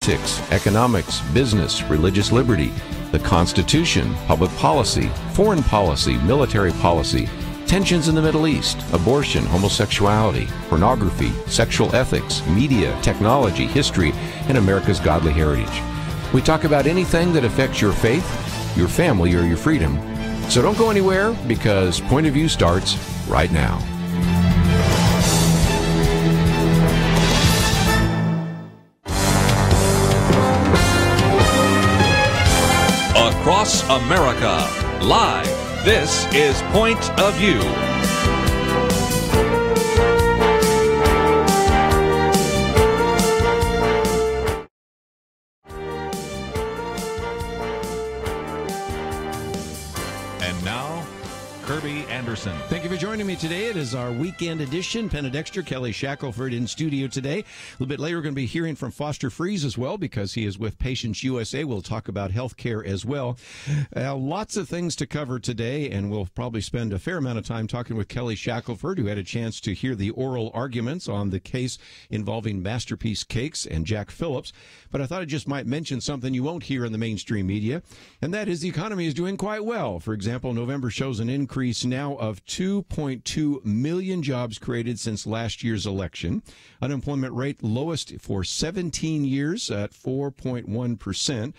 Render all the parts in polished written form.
politics, economics, business, religious liberty, the Constitution, public policy, foreign policy, military policy, tensions in the Middle East, abortion, homosexuality, pornography, sexual ethics, media, technology, history, and America's godly heritage. We talk about anything that affects your faith, your family, or your freedom. So don't go anywhere, because Point of View starts right now. Across America, live, this is Point of View. And now, Kerby Anderson. Thank you for joining me today. It is our weekend edition. Penna, Dexter, Kelly Shackelford in studio today. A little bit later, we're going to be hearing from Foster Freeze as well, because he is with Patients USA. We'll talk about health care as well. Lots of things to cover today, and we'll probably spend a fair amount of time talking with Kelly Shackelford, who had a chance to hear the oral arguments on the case involving Masterpiece Cakes and Jack Phillips. But I thought I just might mention something you won't hear in the mainstream media, and that is the economy is doing quite well. For example, November shows an increase now of 2.2 million jobs created since last year's election. Unemployment rate lowest for 17 years at 4.1%. A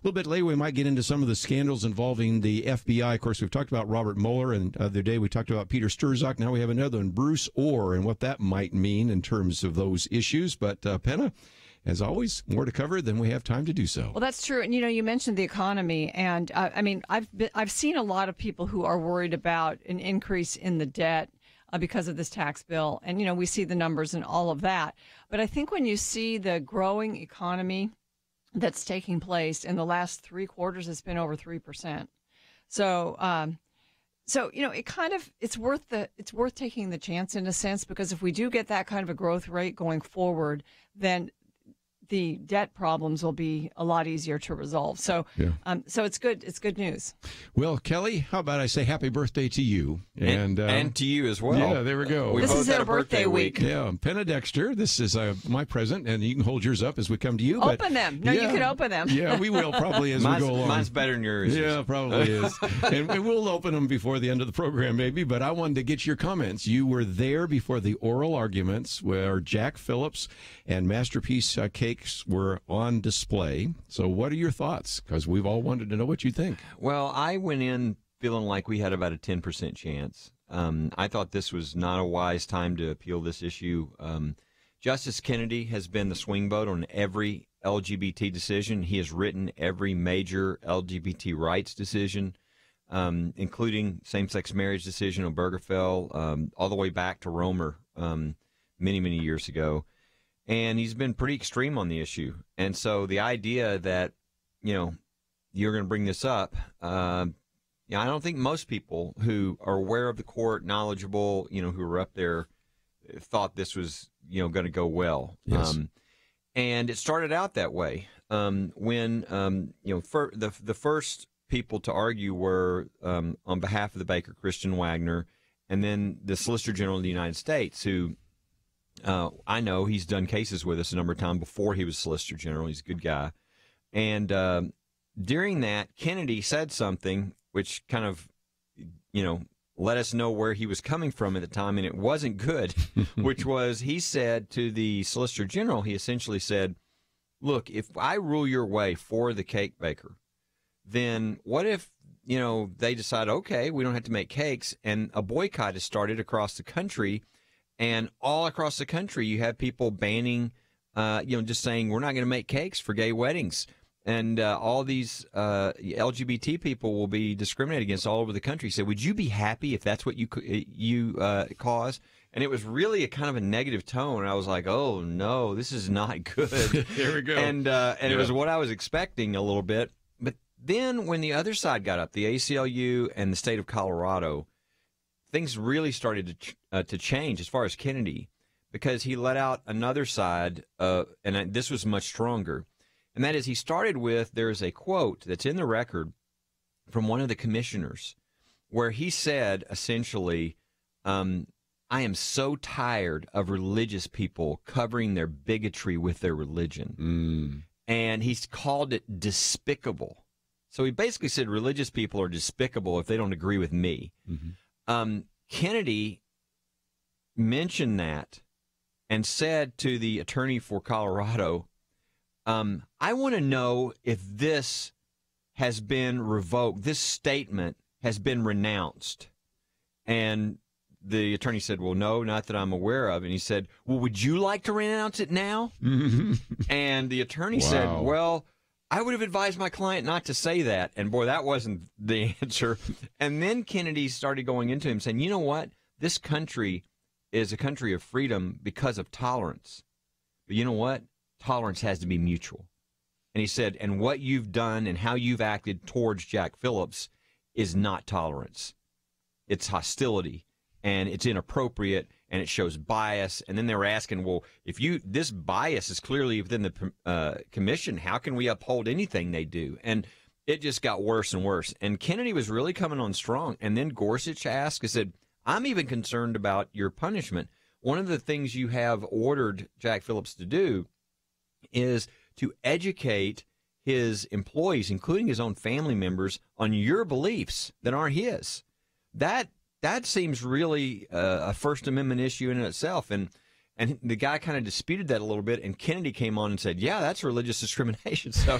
little bit later, we might get into some of the scandals involving the FBI. Of course, we've talked about Robert Mueller, and the other day we talked about Peter Strzok. Now we have another one, Bruce Orr, and what that might mean in terms of those issues. But Penna, as always, more to cover than we have time to do so. Well, that's true. And, you mentioned the economy. And, I've seen a lot of people who are worried about an increase in the debt because of this tax bill. And, we see the numbers and all of that. But I think when you see the growing economy that's taking place in the last 3 quarters, it's been over 3%. So, it's worth taking the chance in a sense, because if we do get that kind of a growth rate going forward, then the debt problems will be a lot easier to resolve. So, so it's good. It's good news. Well, Kelly, how about I say happy birthday to you and to you as well. Yeah, there we go. This is their birthday week. Yeah, Penna, Dexter. This is my present, and you can hold yours up as we come to you. Open them. No, you can open them. Yeah, we will probably as we go along. Mine's better than yours. Yeah, probably is. And we'll open them before the end of the program, maybe. But I wanted to get your comments. You were there before the oral arguments where Jack Phillips and Masterpiece Cakes were on display. So what are your thoughts? Because we've all wanted to know what you think. Well, I went in feeling like we had about a 10% chance. I thought this was not a wise time to appeal this issue. Justice Kennedy has been the swing vote on every LGBT decision. He has written every major LGBT rights decision, including same-sex marriage decision on Obergefell, all the way back to Romer many, many years ago. And he's been pretty extreme on the issue. And so the idea that, you're going to bring this up, I don't think most people who are aware of the court, knowledgeable, who are up there, thought this was, going to go well. Yes. And it started out that way. When, the first people to argue were on behalf of the Baker, Christian Wagner, and then the Solicitor General of the United States, who I know he's done cases with us a number of times before he was Solicitor General. He's a good guy. And during that, Kennedy said something which kind of, let us know where he was coming from at the time, and it wasn't good, which was he said to the Solicitor General, he essentially said, look, if I rule your way for the cake baker, then what if, they decide, okay, we don't have to make cakes, and a boycott has started across the country. And all across the country, you have people banning, just saying we're not going to make cakes for gay weddings. And all these LGBT people will be discriminated against all over the country. So would you be happy if that's what you cause? And it was really a kind of a negative tone. And I was like, oh, no, this is not good. There we go. And it was what I was expecting a little bit. But then when the other side got up, the ACLU and the state of Colorado, things really started to change as far as Kennedy, because he let out another side, and this was much stronger. And that is, he started with, there is a quote that's in the record from one of the commissioners where he said, essentially, I am so tired of religious people covering their bigotry with their religion. and he's called it despicable. So he basically said religious people are despicable if they don't agree with me. Kennedy mentioned that and said to the attorney for Colorado, I want to know if this has been revoked, this statement has been renounced. And the attorney said, well, no, not that I'm aware of. And he said, well, would you like to renounce it now? And the attorney said, well, I would have advised my client not to say that. And boy, that wasn't the answer. And then Kennedy started going into him saying, you know what? This country is a country of freedom because of tolerance. But you know what? Tolerance has to be mutual. And he said, and what you've done and how you've acted towards Jack Phillips is not tolerance. It's hostility, and it's inappropriate, and it shows bias. And then they were asking, well, if this bias is clearly within the commission, how can we uphold anything they do? And it just got worse and worse. And Kennedy was really coming on strong. And then Gorsuch asked, he said, I'm even concerned about your punishment. One of the things you have ordered Jack Phillips to do is to educate his employees, including his own family members, on your beliefs that aren't his. That seems really a First Amendment issue in itself. And the guy kind of disputed that a little bit, and Kennedy came on and said, yeah, that's religious discrimination. So,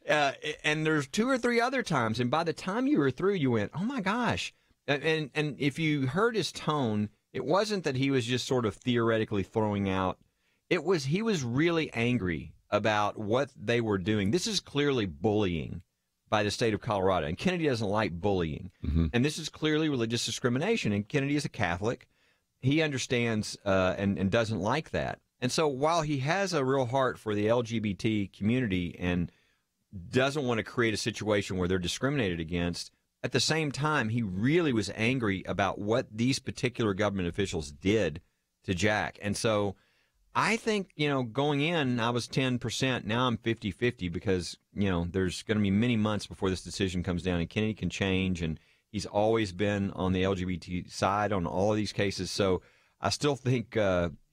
and there's 2 or 3 other times, and by the time you were through, you went, oh, my gosh. And if you heard his tone, it wasn't that he was just sort of theoretically throwing out. He was really angry about what they were doing. This is clearly bullying by the state of Colorado, and Kennedy doesn't like bullying. And this is clearly religious discrimination, and Kennedy is a Catholic. He understands and doesn't like that. And so while he has a real heart for the LGBT community and doesn't want to create a situation where they're discriminated against, at the same time, he really was angry about what these particular government officials did to Jack. And so I think, going in, I was 10%. Now I'm 50-50 because, there's going to be many months before this decision comes down, and Kennedy can change, and he's always been on the LGBT side on all of these cases. So I still think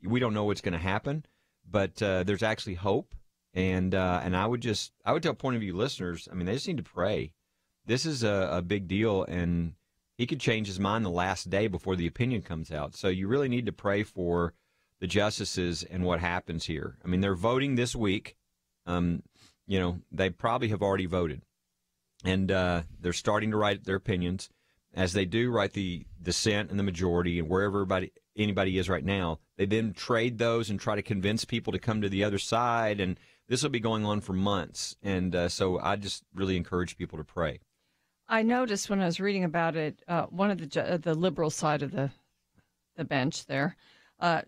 we don't know what's going to happen, but there's actually hope. And I would tell point of view listeners, I mean, they just need to pray. This is a big deal, and he could change his mind the last day before the opinion comes out. So you really need to pray for the justices and what happens here. I mean, they're voting this week. They probably have already voted, and they're starting to write their opinions. As they do write the dissent and the majority and wherever anybody is right now, they then trade those and try to convince people to come to the other side, and this will be going on for months. And so I just really encourage people to pray. I noticed when I was reading about it, one of the liberal side of the bench there,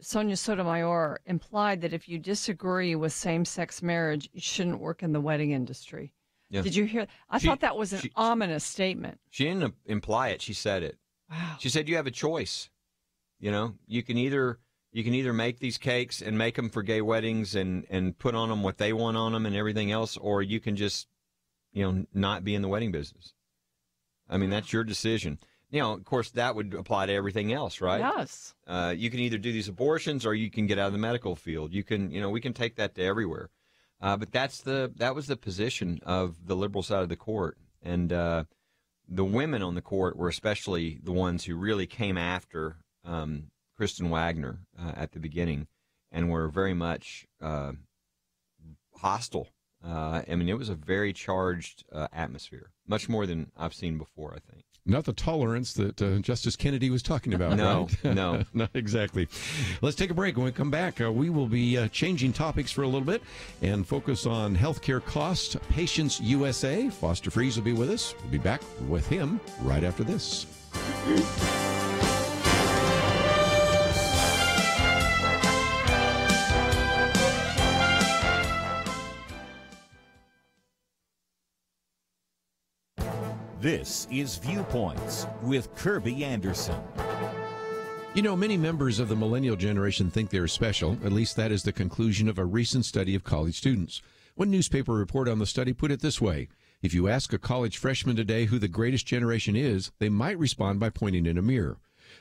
Sonia Sotomayor implied that if you disagree with same-sex marriage, you shouldn't work in the wedding industry. Yeah. Did you hear? I thought that was an ominous statement. She didn't imply it. She said it. Wow. She said you have a choice. You can either make these cakes and make them for gay weddings and put on them what they want on them and everything else, or you can just, not be in the wedding business. I mean, that's your decision. Of course, that would apply to everything else, right? Yes. You can either do these abortions or you can get out of the medical field. You can, we can take that to everywhere. But that was the position of the liberal side of the court. And the women on the court were especially the ones who really came after Kristen Wagner at the beginning and were very much hostile. It was a very charged atmosphere, much more than I've seen before, I think. Not the tolerance that Justice Kennedy was talking about, no, right? No. Not exactly. Let's take a break. When we come back, we will be changing topics for a little bit and focus on healthcare costs. Patients USA. Foster Freeze will be with us. We'll be back with him right after this. This is Viewpoints with Kerby Anderson. Many members of the millennial generation think they're special. At least that is the conclusion of a recent study of college students. One newspaper report on the study put it this way. If you ask a college freshman today who the greatest generation is, they might respond by pointing in a mirror.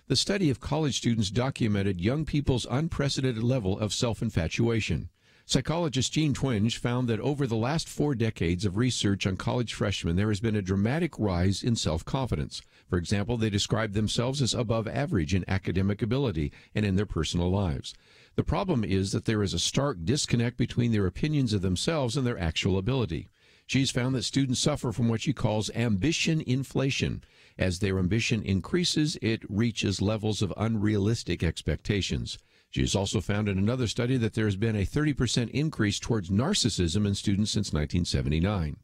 The study of college students documented young people's unprecedented level of self-infatuation. Psychologist Jean Twenge found that over the last 4 decades of research on college freshmen, there has been a dramatic rise in self-confidence. For example, they describe themselves as above average in academic ability and in their personal lives. The problem is that there is a stark disconnect between their opinions of themselves and their actual ability. She's found that students suffer from what she calls ambition inflation. As their ambition increases, it reaches levels of unrealistic expectations. She has also found in another study that there has been a 30% increase towards narcissism in students since 1979.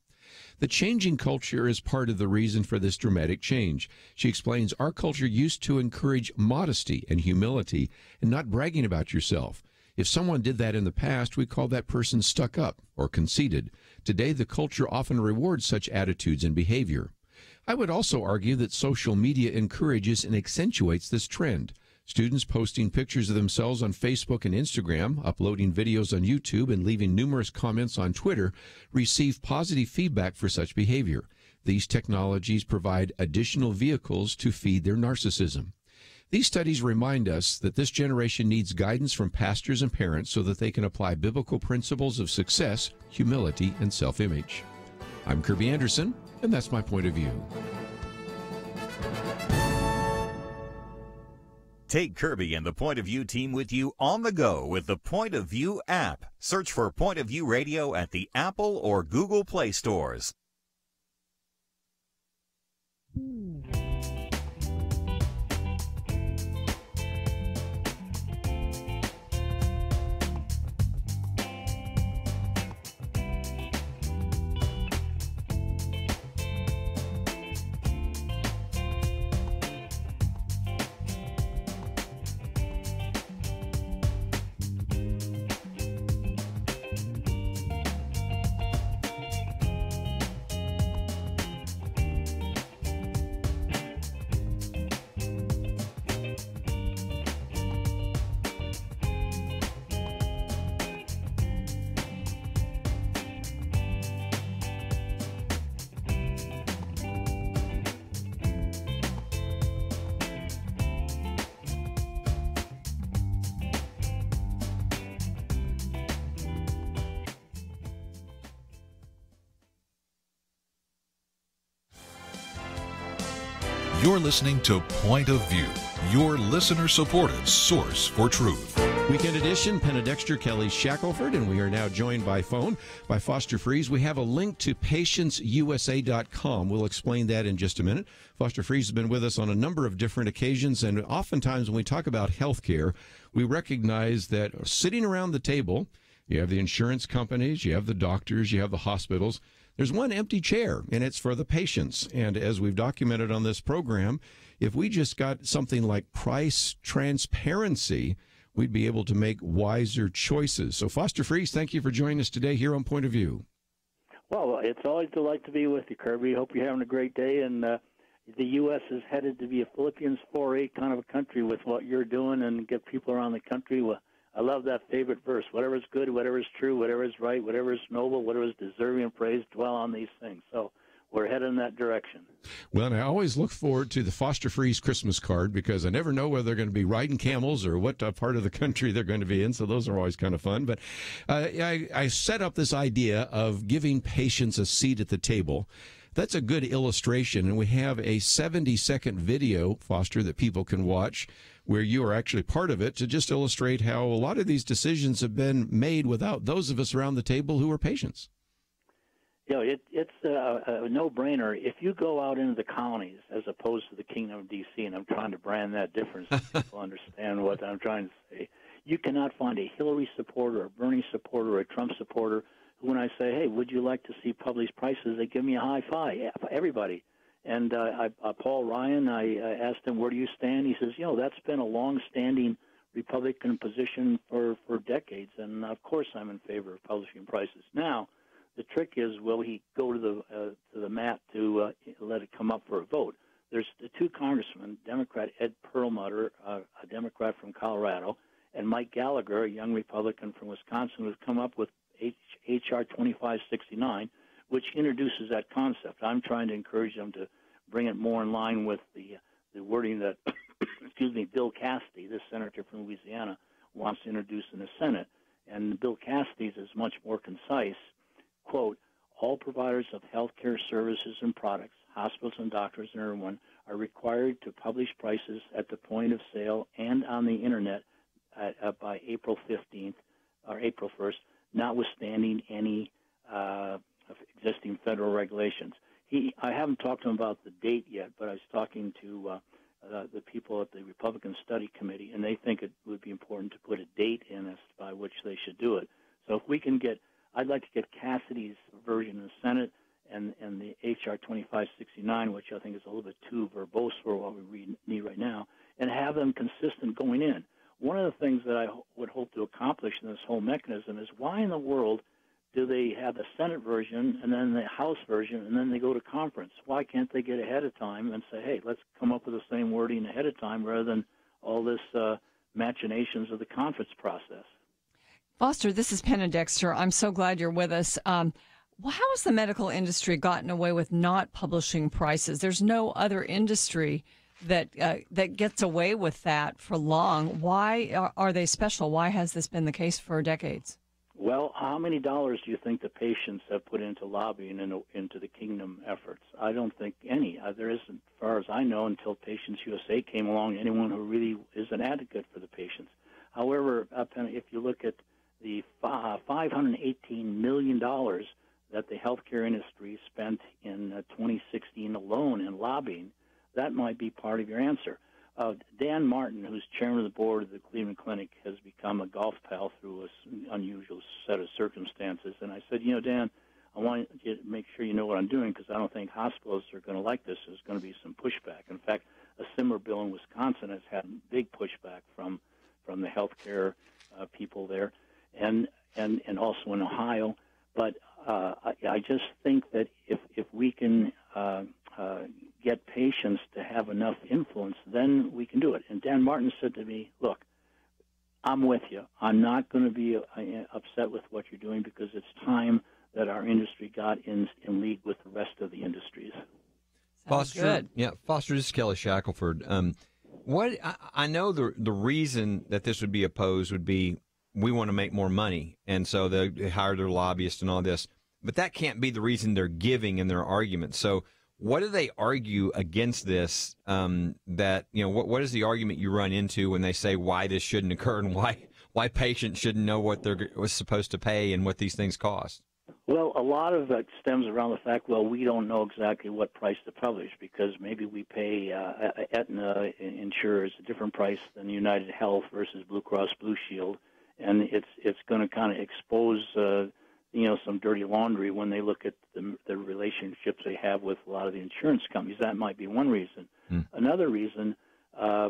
The changing culture is part of the reason for this dramatic change. She explains our culture used to encourage modesty and humility and not bragging about yourself. If someone did that in the past, we call that person stuck up or conceited. Today, the culture often rewards such attitudes and behavior. I would also argue that social media encourages and accentuates this trend. Students posting pictures of themselves on Facebook and Instagram, uploading videos on YouTube, and leaving numerous comments on Twitter receive positive feedback for such behavior. These technologies provide additional vehicles to feed their narcissism. These studies remind us that this generation needs guidance from pastors and parents so that they can apply biblical principles of success, humility, and self-image. I'm Kerby Anderson, and that's my point of view. Take Kerby and the Point of View team with you on the go with the Point of View app. Search for Point of View Radio at the Apple or Google Play stores. You're listening to Point of View, your listener-supported source for truth. Weekend edition, Penna, Dexter, Kelly, Shackelford, and we are now joined by phone by Foster Freeze. We have a link to patientsusa.com. We'll explain that in just a minute. Foster Freeze has been with us on a number of different occasions, and oftentimes when we talk about health care, we recognize that sitting around the table, you have the insurance companies, you have the doctors, you have the hospitals. There's one empty chair, and it's for the patients. And as we've documented on this program, if we just got something like price transparency, we'd be able to make wiser choices. So, Foster Freeze, thank you for joining us today here on Point of View. Well, it's always a delight to be with you, Kerby. Hope you're having a great day. And the U.S. is headed to be a Philippians 4:8 kind of a country with what you're doing and get people around the country. Well, I love that favorite verse. Whatever is good, whatever is true, whatever is right, whatever is noble, whatever is deserving of praise, dwell on these things. So we're headed in that direction. Well, and I always look forward to the Foster Freeze Christmas card because I never know whether they're going to be riding camels or what part of the country they're going to be in. So those are always kind of fun. But I set up this idea of giving patients a seat at the table. That's a good illustration, and we have a 70-second video, Foster, that people can watch where you are actually part of it to just illustrate how a lot of these decisions have been made without those of us around the table who are patients. You know, it's a no-brainer. If you go out into the counties as opposed to the Kingdom of D.C., and I'm trying to brand that difference so people understand what I'm trying to say, you cannot find a Hillary supporter, a Bernie supporter, or a Trump supporter who, when I say, hey, would you like to see published prices, they give me a high five, everybody. And Paul Ryan, I asked him, where do you stand? He says, you know, that's been a long-standing Republican position for decades, and of course I'm in favor of publishing prices. Now, the trick is, will he go to the mat to let it come up for a vote? There's the two congressmen, Democrat Ed Perlmutter, a Democrat from Colorado, and Mike Gallagher, a young Republican from Wisconsin, who's come up with H.R. 2569, which introduces that concept. I'm trying to encourage them to bring it more in line with the wording that, excuse me, Bill Cassidy, the senator from Louisiana, wants to introduce in the Senate. And Bill Cassidy's is much more concise. Quote, all providers of healthcare services and products, hospitals and doctors and everyone, are required to publish prices at the point of sale and on the Internet by April 15th or April 1st, notwithstanding any existing federal regulations. I haven't talked to him about the date yet, but I was talking to the people at the Republican Study Committee, and they think it would be important to put a date in as by which they should do it. So if we can get, I'd like to get Cassidy's version in the Senate and the H.R. 2569, which I think is a little bit too verbose for what we need right now, and have them consistent going in. One of the things that I would hope to accomplish in this whole mechanism is why in the world do they have the Senate version and then the House version and then they go to conference? Why can't they get ahead of time and say, hey, let's come up with the same wording ahead of time rather than all this machinations of the conference process? Foster, this is Penna Dexter. I'm so glad you're with us. How has the medical industry gotten away with not publishing prices? There's no other industry that gets away with that for long. Why are they special? Why has this been the case for decades? Well, how many dollars do you think the patients have put into lobbying and into the Kingdom efforts? I don't think any. There isn't, as far as I know, until Patients USA came along, anyone who really is an advocate for the patients. However, if you look at the $518 million that the healthcare industry spent in 2016 alone in lobbying, that might be part of your answer. Dan Martin, who's chairman of the board of the Cleveland Clinic, has become a golf pal through an unusual set of circumstances. And I said, Dan, I want you to make sure you know what I'm doing because I don't think hospitals are going to like this. There's going to be some pushback. In fact, a similar bill in Wisconsin has had big pushback from the healthcare people there, and also in Ohio. But I just think that if we can get patients to have enough influence, then we can do it. And Dan Martin said to me, look, I'm with you. I'm not going to be upset with what you're doing because it's time that our industry got in league with the rest of the industries. Foster, good. Yeah, Foster, this is Kelly Shackelford. I know the reason that this would be opposed would be we want to make more money, and so they hire their lobbyists and all this. But that can't be the reason they're giving in their argument. So what do they argue against this? What is the argument you run into when they say why this shouldn't occur and why patients shouldn't know what they're supposed to pay and what these things cost? Well, a lot of it stems around the fact, we don't know exactly what price to publish because maybe we pay Aetna insurers a different price than United Health versus Blue Cross Blue Shield, and it's going to kind of expose some dirty laundry when they look at the relationships they have with a lot of the insurance companies. That might be one reason. Another reason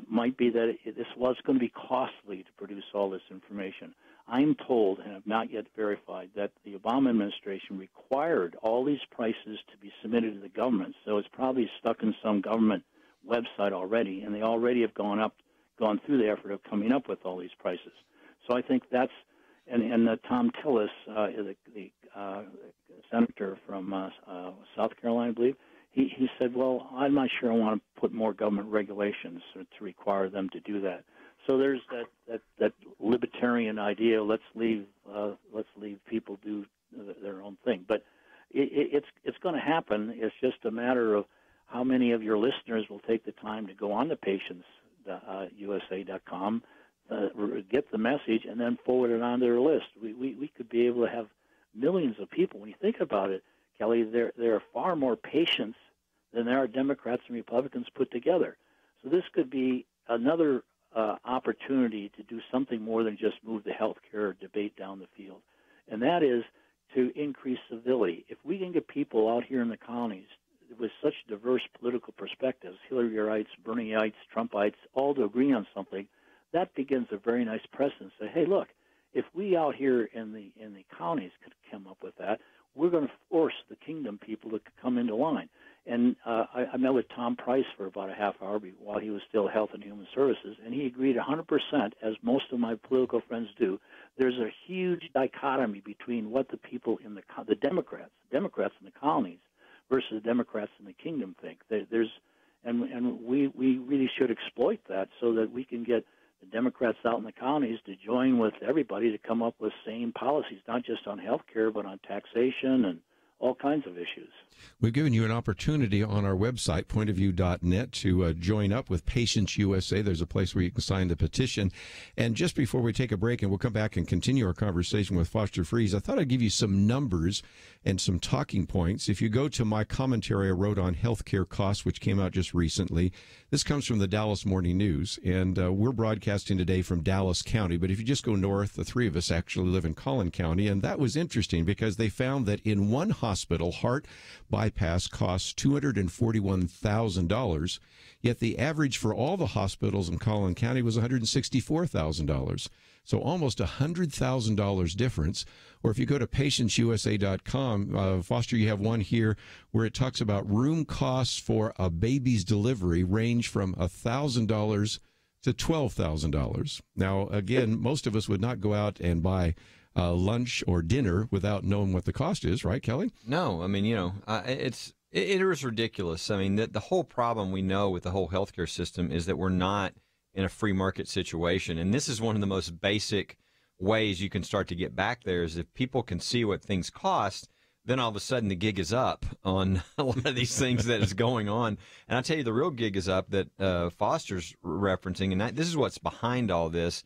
might be that this was going to be costly to produce all this information. I'm told, and have not yet verified, that the Obama administration required all these prices to be submitted to the government. So it's probably stuck in some government website already, and they already have gone through the effort of coming up with all these prices. So I think that's, and Tom Tillis, the senator from South Carolina, I believe, he said, well, I'm not sure I want to put more government regulations to require them to do that. So there's that libertarian idea. Let's leave people do their own thing. But it's going to happen. It's just a matter of how many of your listeners will take the time to go on to patientsusa.com, get the message, and then forward it on their list. We could be able to have millions of people. When you think about it, Kelly, there are far more patients than there are Democrats and Republicans put together. So this could be another opportunity to do something more than just move the health care debate down the field, and that is to increase civility. If we can get people out here in the colonies with such diverse political perspectives, Hillaryites, Bernieites, Trumpites, all to agree on something, that begins a very nice precedent. Say, hey, look, if we out here in the colonies could come up with that, we're going to force the kingdom people to come into line. And I met with Tom Price for about a half hour while he was still Health and Human Services, and he agreed 100%, as most of my political friends do. There's a huge dichotomy between what the people in the Democrats in the colonies versus the Democrats in the kingdom think. And we really should exploit that so that we can get the Democrats out in the counties to join with everybody to come up with sane policies, not just on health care, but on taxation and all kinds of issues. We've given you an opportunity on our website, pointofview.net, to join up with Patients USA. There's a place where you can sign the petition. And just before we take a break, and we'll come back and continue our conversation with Foster Freeze, I thought I'd give you some numbers and some talking points. If you go to my commentary I wrote on healthcare costs, which came out just recently, this comes from the Dallas Morning News, and we're broadcasting today from Dallas County. But if you just go north, the three of us actually live in Collin County, and that was interesting because they found that in one hospital, heart bypass costs $241,000, yet the average for all the hospitals in Collin County was $164,000. So almost $100,000 difference. Or if you go to patientsusa.com, Foster, you have one here where it talks about room costs for a baby's delivery range from $1,000 to $12,000. Now, again, most of us would not go out and buy lunch or dinner without knowing what the cost is, right, Kelly? No, I mean, it is ridiculous. I mean, the whole problem we know with the whole healthcare system is that we're not in a free market situation. And this is one of the most basic ways you can start to get back there is if people can see what things cost, then all of a sudden the gig is up on a lot of these things that is going on. And I tell you, the real gig is up that Foster's referencing, and this is what's behind all this,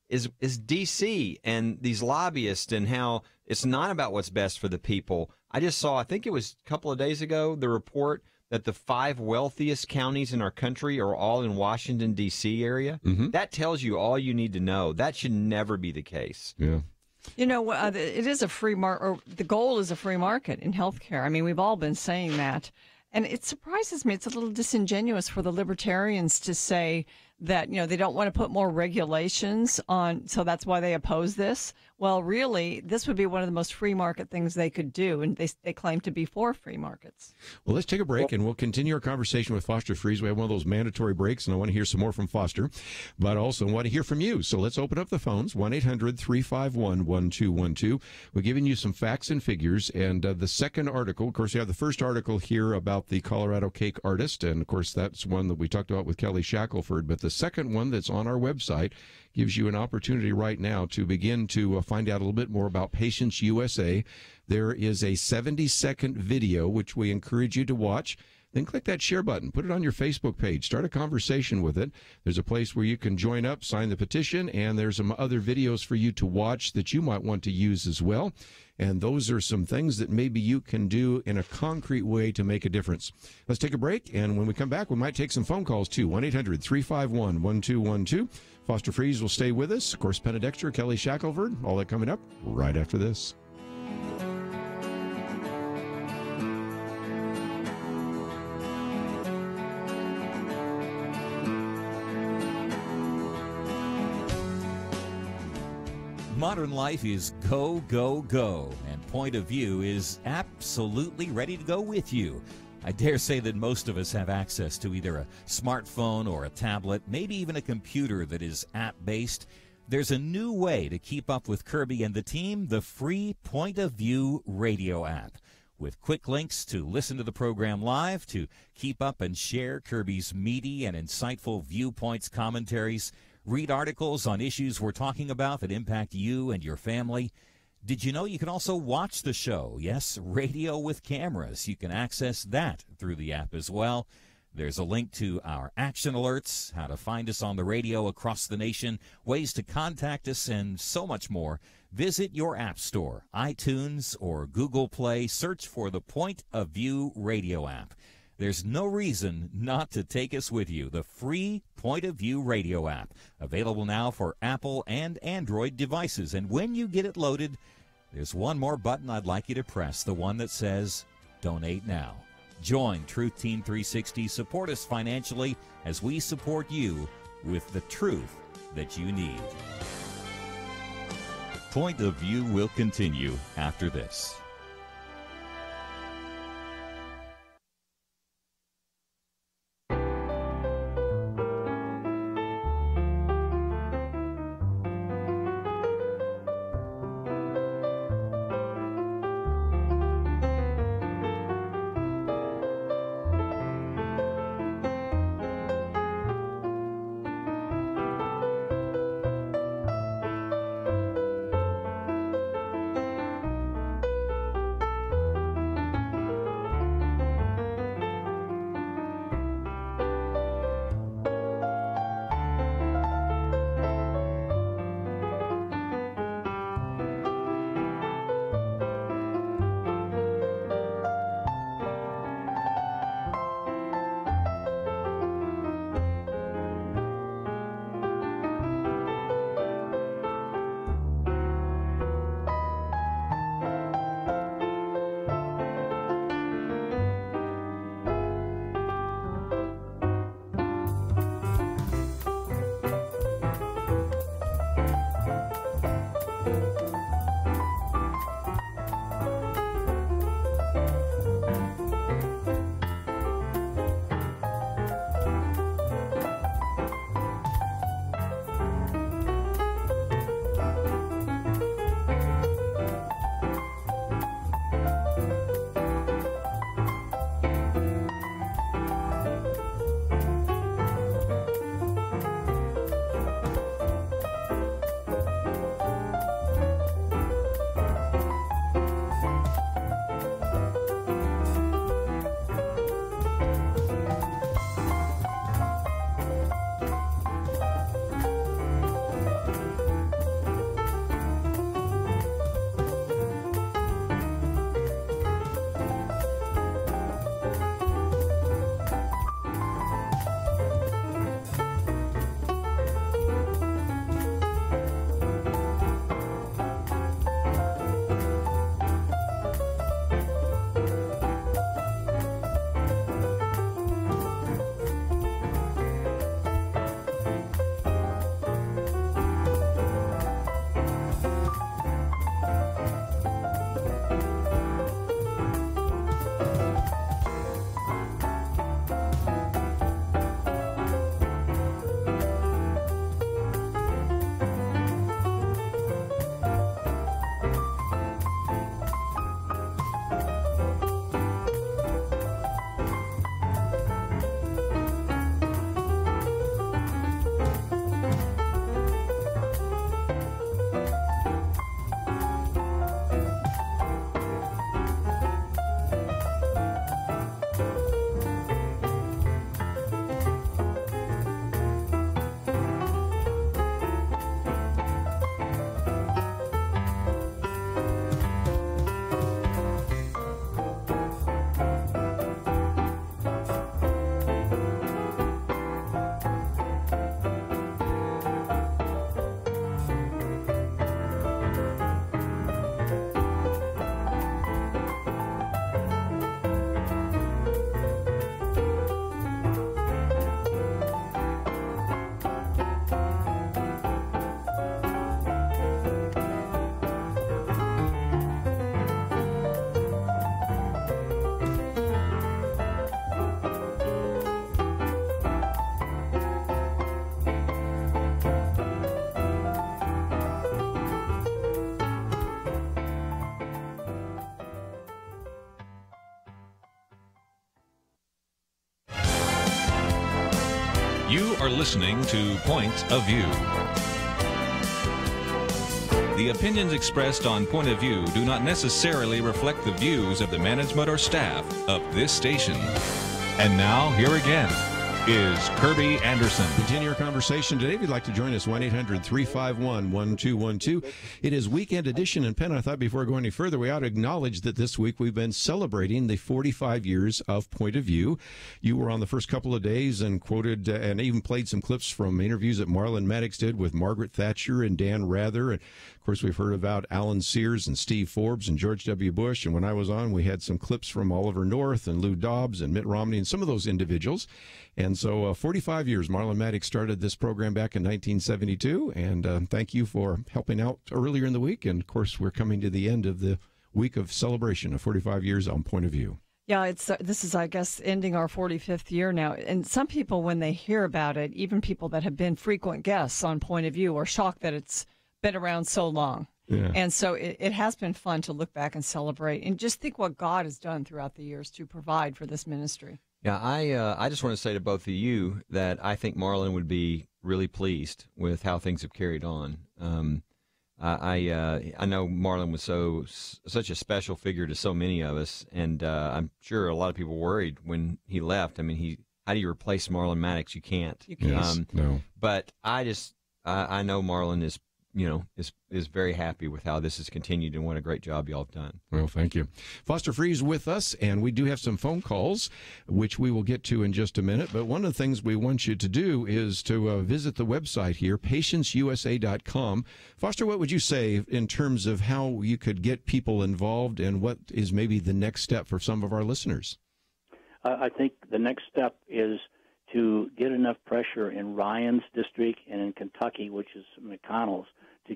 is D.C. and these lobbyists and how it's not about what's best for the people. I just saw, I think it was a couple of days ago, the report that the 5 wealthiest counties in our country are all in Washington, D.C. area. Mm-hmm. That tells you all you need to know. That should never be the case. Yeah. You know, it is a free market, or the goal is a free market in healthcare. I mean, we've all been saying that. And it surprises me. It's a little disingenuous for the libertarians to say that, they don't want to put more regulations on, so that's why they oppose this. Well, really, this would be one of the most free market things they could do, and they claim to be for free markets. Well, let's take a break, and we'll continue our conversation with Foster Freeze. We have one of those mandatory breaks, and I want to hear some more from Foster, but also want to hear from you. So let's open up the phones, 1-800-351-1212. We're giving you some facts and figures, and the second article, of course, you have the first article here about the Colorado cake artist, and, of course, that's one that we talked about with Kelly Shackelford, but the second one that's on our website gives you an opportunity right now to begin to find out a little bit more about Patients USA. There is a 70-second video, which we encourage you to watch. Then click that share button. Put it on your Facebook page. Start a conversation with it. There's a place where you can join up, sign the petition, and there's some other videos for you to watch that you might want to use as well. And those are some things that maybe you can do in a concrete way to make a difference. Let's take a break, and when we come back, we might take some phone calls too. 1-800-351-1212. Foster Freeze will stay with us. Of course, Penna, Dexter, Kelly Shackelford, all that coming up right after this. Modern life is go, go, go, and Point of View is absolutely ready to go with you. I dare say that most of us have access to either a smartphone or a tablet, maybe even a computer that is app-based. There's a new way to keep up with Kerby and the team, the free Point of View radio app. With quick links to listen to the program live, to keep up and share Kerby's meaty and insightful viewpoints, commentaries, read articles on issues we're talking about that impact you and your family. Did you know you can also watch the show? Yes, radio with cameras. You can access that through the app as well. There's a link to our action alerts, how to find us on the radio across the nation, ways to contact us, and so much more. Visit your app store, iTunes or Google Play. Search for the Point of View radio app. There's no reason not to take us with you. The free Point of View radio app, available now for Apple and Android devices. And when you get it loaded, there's one more button I'd like you to press, the one that says Donate Now. Join Truth Team 360. Support us financially as we support you with the truth that you need. Point of View will continue after this. are listening to Point of View. The opinions expressed on Point of View do not necessarily reflect the views of the management or staff of this station. And now, here again is Kerby Anderson. Continue our conversation today. If you'd like to join us, 1-800-351-1212. It is Weekend Edition. And Penna, I thought before going any further, we ought to acknowledge that this week we've been celebrating the 45 years of Point of View. You were on the first couple of days and quoted and even played some clips from interviews that Marlon Maddox did with Margaret Thatcher and Dan Rather. And of course, we've heard about Alan Sears and Steve Forbes and George W. Bush. And when I was on, we had some clips from Oliver North and Lou Dobbs and Mitt Romney and some of those individuals. And so 45 years, Marlon Maddox started this program back in 1972. And thank you for helping out earlier in the week. And, of course, we're coming to the end of the week of celebration of 45 years on Point of View. Yeah, this is, I guess, ending our 45th year now. And some people, when they hear about it, even people that have been frequent guests on Point of View, are shocked that it's been around so long. Yeah. And so it has been fun to look back and celebrate and just think what God has done throughout the years to provide for this ministry. Yeah, I just want to say to both of you that I think Marlon would be really pleased with how things have carried on. I know Marlon was such a special figure to so many of us, and I'm sure a lot of people worried when he left. I mean, how do you replace Marlon Maddox? You can't. You can't. No. But I know Marlon is very happy with how this has continued and what a great job y'all have done. Well, thank you. Foster Free's with us, and we do have some phone calls, which we will get to in just a minute. But one of the things we want you to do is to visit the website here, patientsUSA.com. Foster, what would you say in terms of how you could get people involved and what is maybe the next step for some of our listeners? I think the next step is to get enough pressure in Ryan's district and in Kentucky, which is McConnell's, to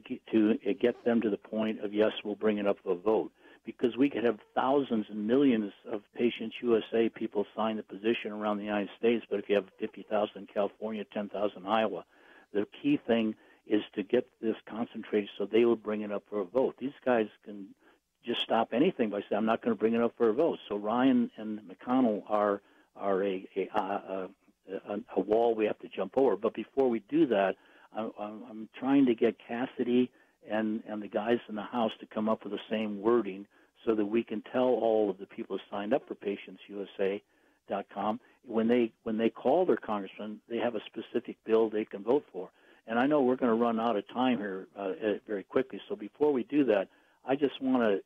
get them to the point of, yes, we'll bring it up for a vote. Because we could have thousands and millions of Patients USA people sign the petition around the United States, but if you have 50,000 in California, 10,000 in Iowa, the key thing is to get this concentrated so they will bring it up for a vote. These guys can just stop anything by saying, I'm not going to bring it up for a vote. So Ryan and McConnell are a wall we have to jump over. But before we do that, I'm trying to get Cassidy and the guys in the House to come up with the same wording so that we can tell all of the people who signed up for patientsusa.com when they call their congressman, they have a specific bill they can vote for. And I know we're going to run out of time here very quickly. So before we do that, I just want to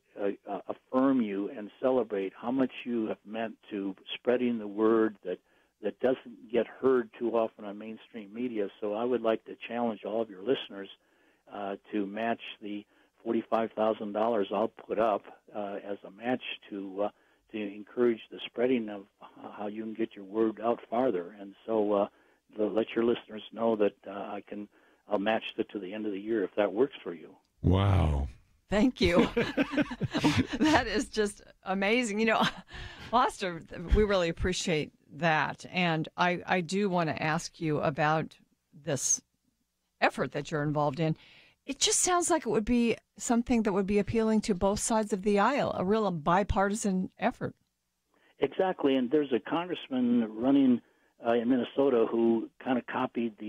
affirm you and celebrate how much you have meant to spreading the word that doesn't get heard too often on mainstream media. So I would like to challenge all of your listeners to match the $45,000 I'll put up as a match to encourage the spreading of how you can get your word out farther. And so let your listeners know that I'll match it to the end of the year if that works for you. Wow. Thank you. That is just amazing. You know, Foster, we really appreciate that. And I do want to ask you about this effort that you're involved in. It just sounds like it would be something that would be appealing to both sides of the aisle, a real bipartisan effort. Exactly. And there's a congressman running in Minnesota who kind of copied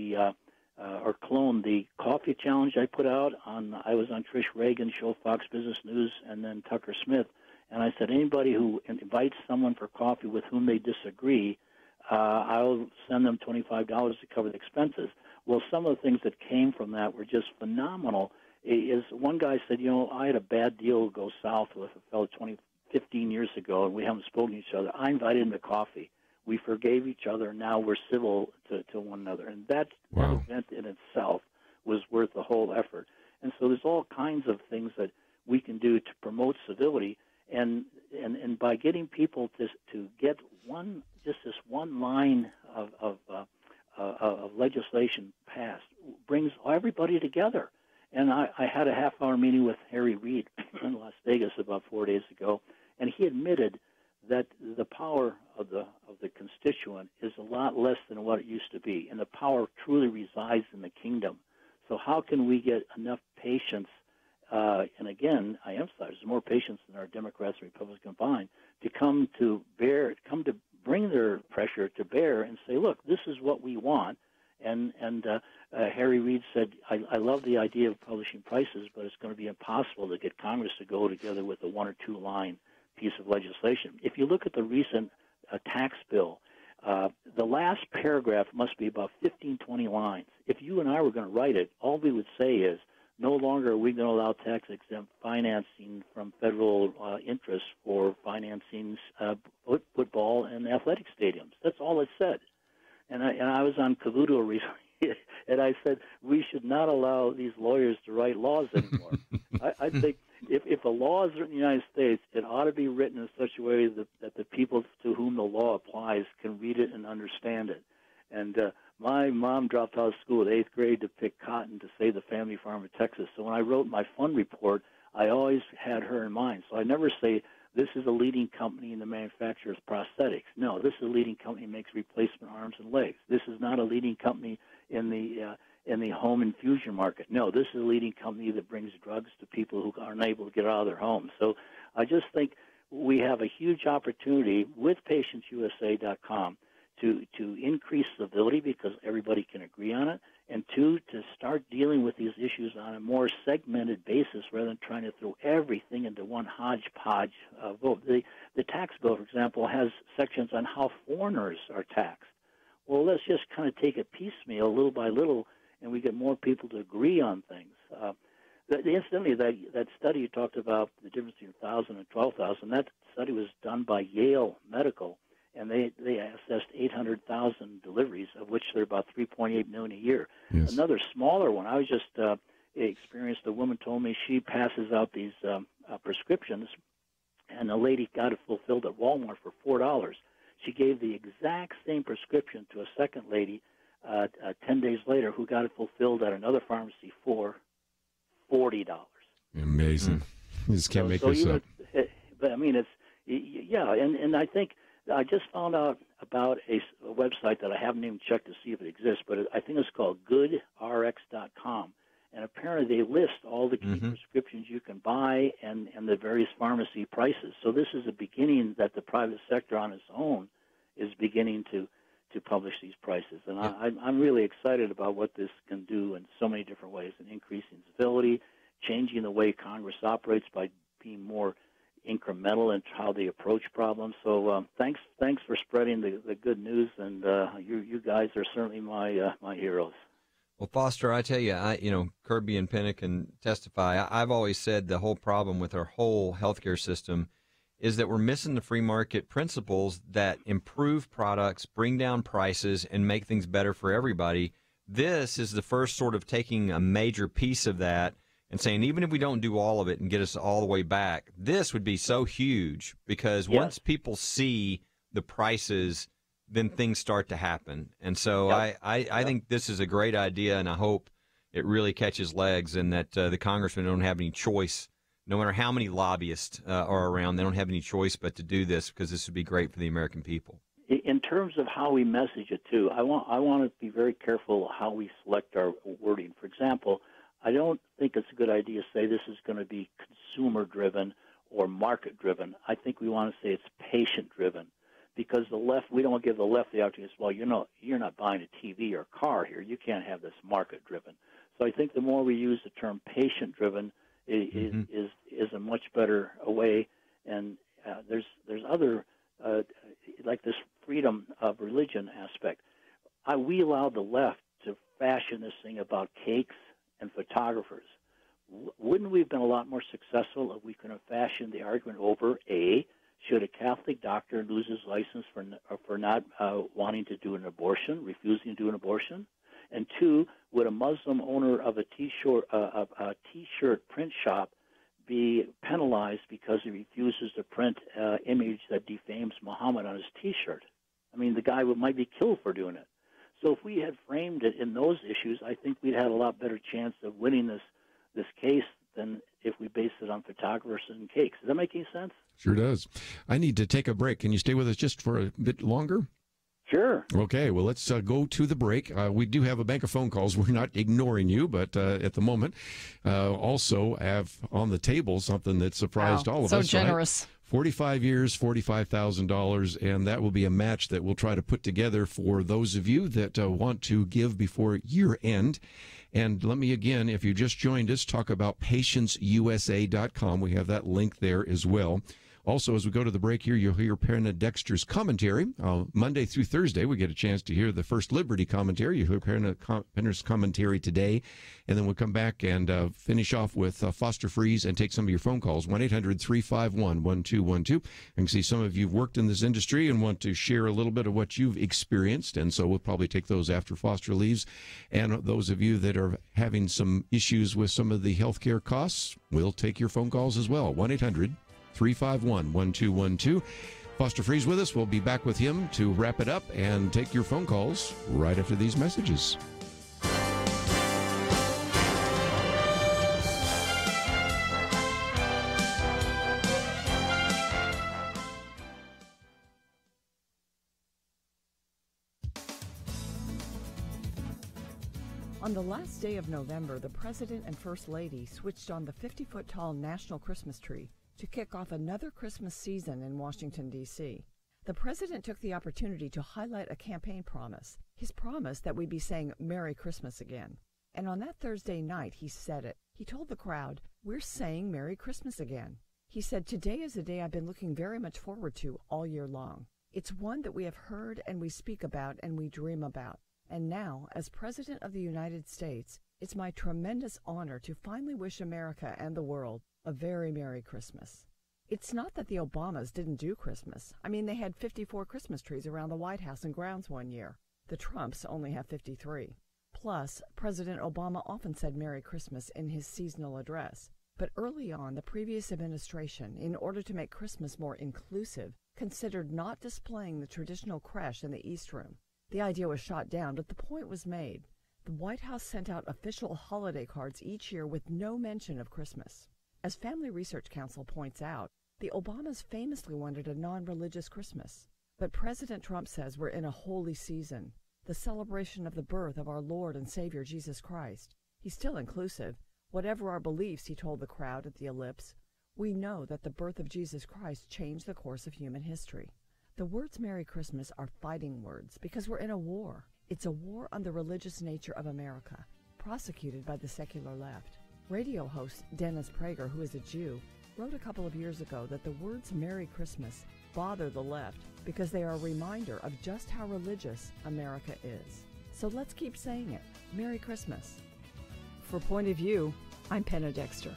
or cloned the coffee challenge I put out I was on Trish Reagan's show, Fox Business News, and then Tucker Smith. And I said, anybody who invites someone for coffee with whom they disagree, I'll send them $25 to cover the expenses. Well, some of the things that came from that were just phenomenal. One guy said, I had a bad deal go south with a fellow 15 years ago, and we haven't spoken to each other. I invited him to coffee. We forgave each other, and now we're civil to one another. And that event in itself was worth the whole effort. And so there's all kinds of things that we can do to promote civility. And by getting people to get this one line of legislation passed brings everybody together. And I had a half-hour meeting with Harry Reid in Las Vegas about 4 days ago, and he admitted that the power of the constituent is a lot less than what it used to be, and the power truly resides in the kingdom. So how can we get enough patience, and again, I emphasize, there's more patience than our Democrats and Republicans combined, to come to bring their pressure to bear and say, look, this is what we want, Harry Reid said, I love the idea of publishing prices, but it's going to be impossible to get Congress to go together with a 1 or 2 line piece of legislation. If you look at the recent tax bill, the last paragraph must be about 15, 20 lines. If you and I were going to write it, all we would say is, no longer are we going to allow tax-exempt financing from federal interest for financing football and athletic stadiums. That's all it said. And I was on Cavuto recently, and I said we should not allow these lawyers to write laws anymore. I think if a law is written in the United States, it ought to be written in such a way that the people to whom the law applies can read it and understand it. And my mom dropped out of school at 8th grade to pick cotton to save the family farm in Texas. So when I wrote my fund report, I always had her in mind. So I never say, this is a leading company in the manufacture of prosthetics. No, this is a leading company that makes replacement arms and legs. This is not a leading company in the home infusion market. No, this is a leading company that brings drugs to people who aren't able to get out of their homes. So I just think we have a huge opportunity with PatientsUSA.com to increase civility because everybody can agree on it, and 2, to start dealing with these issues on a more segmented basis rather than trying to throw everything into one hodgepodge vote. The tax bill, for example, has sections on how foreigners are taxed. Well, let's just kind of take it piecemeal, little by little, and we get more people to agree on things. Incidentally, that study you talked about, the difference between 1,000 and 12,000, that study was done by Yale Medical, and they assessed 800,000 deliveries, of which there are about 3.8 million a year. Yes. Another smaller one, I was just experienced, a woman told me she passes out these prescriptions, and a lady got it fulfilled at Walmart for $4. She gave the exact same prescription to a second lady 10 days later who got it fulfilled at another pharmacy for $40. Amazing. You just can't make this up. But, I mean, and I think I just found out about a website that I haven't even checked to see if it exists, but I think it's called goodrx.com. And apparently they list all the key prescriptions you can buy and the various pharmacy prices. So this is a beginning that the private sector on its own is beginning to publish these prices. And I'm really excited about what this can do in so many different ways, and increasing civility, changing the way Congress operates by being more incremental in how they approach problems. So thanks for spreading the good news, and you guys are certainly my heroes. Well, Foster, I tell you, Kerby and Penna can testify. I've always said the whole problem with our whole healthcare system is that we're missing the free market principles that improve products, bring down prices, and make things better for everybody. This is the first sort of taking a major piece of that and saying, even if we don't do all of it and get us all the way back, this would be so huge because once people see the prices, then things start to happen. And so I think this is a great idea, and I hope it really catches legs and that the congressmen don't have any choice, no matter how many lobbyists are around, they don't have any choice but to do this because this would be great for the American people. In terms of how we message it, too, I want to be very careful how we select our wording. For example, I don't think it's a good idea to say this is going to be consumer-driven or market-driven. I think we want to say it's patient-driven, because the left, we don't give the left the opportunity to say, well, you're not buying a TV or a car here. You can't have this market-driven. So I think the more we use the term patient-driven is a much better way. And there's other, like this freedom of religion aspect. We allowed the left to fashion this thing about cakes and photographers. Wouldn't we have been a lot more successful if we could have fashioned the argument over, A, should a Catholic doctor lose his license for not wanting to do an abortion, refusing to do an abortion? And 2, would a Muslim owner of a T-shirt print shop be penalized because he refuses to print image that defames Muhammad on his T-shirt? I mean, the guy might be killed for doing it. So if we had framed it in those issues, I think we'd have a lot better chance of winning this case than if we based it on photographers and cakes. Does that make any sense? Sure does. I need to take a break. Can you stay with us just for a bit longer? Sure. Okay, well, let's go to the break. We do have a bank of phone calls. We're not ignoring you, but at the moment, also have on the table something that surprised all of us. So generous. 45 years, $45,000, and that will be a match that we'll try to put together for those of you that want to give before year end. And let me again, if you just joined us, talk about PatienceUSA.com. We have that link there as well. Also, as we go to the break here, you'll hear Penna Dexter's commentary. Monday through Thursday, we get a chance to hear the First Liberty commentary. You'll hear Penna's commentary today. And then we'll come back and finish off with Foster Freeze and take some of your phone calls. 1-800-351-1212. I can see some of you have worked in this industry and want to share a little bit of what you've experienced. And so we'll probably take those after Foster leaves. And those of you that are having some issues with some of the health care costs, we'll take your phone calls as well. 1-800-351-1212. Foster Freeze with us. We'll be back with him to wrap it up and take your phone calls right after these messages. On the last day of November, the President and First Lady switched on the 50-foot-tall National Christmas tree to kick off another Christmas season in Washington, D.C. The President took the opportunity to highlight a campaign promise, his promise that we'd be saying Merry Christmas again. And on that Thursday night, he said it. He told the crowd, "We're saying Merry Christmas again." He said, "Today is a day I've been looking very much forward to all year long. It's one that we have heard and we speak about and we dream about. And now, as President of the United States, it's my tremendous honor to finally wish America and the world a very Merry Christmas." It's not that the Obamas didn't do Christmas. I mean, they had 54 Christmas trees around the White House and grounds one year. The Trumps only have 53. Plus, President Obama often said Merry Christmas in his seasonal address. But early on, the previous administration, in order to make Christmas more inclusive, considered not displaying the traditional creche in the East Room. The idea was shot down, but the point was made. The White House sent out official holiday cards each year with no mention of Christmas. As Family Research Council points out, the Obamas famously wanted a non-religious Christmas. But President Trump says we're in a holy season, the celebration of the birth of our Lord and Savior Jesus Christ. He's still inclusive. Whatever our beliefs, he told the crowd at the Ellipse, we know that the birth of Jesus Christ changed the course of human history. The words Merry Christmas are fighting words because we're in a war. It's a war on the religious nature of America, prosecuted by the secular left. Radio host Dennis Prager, who is a Jew, wrote a couple of years ago that the words Merry Christmas bother the left because they are a reminder of just how religious America is. So let's keep saying it. Merry Christmas. For Point of View, I'm Penna Dexter.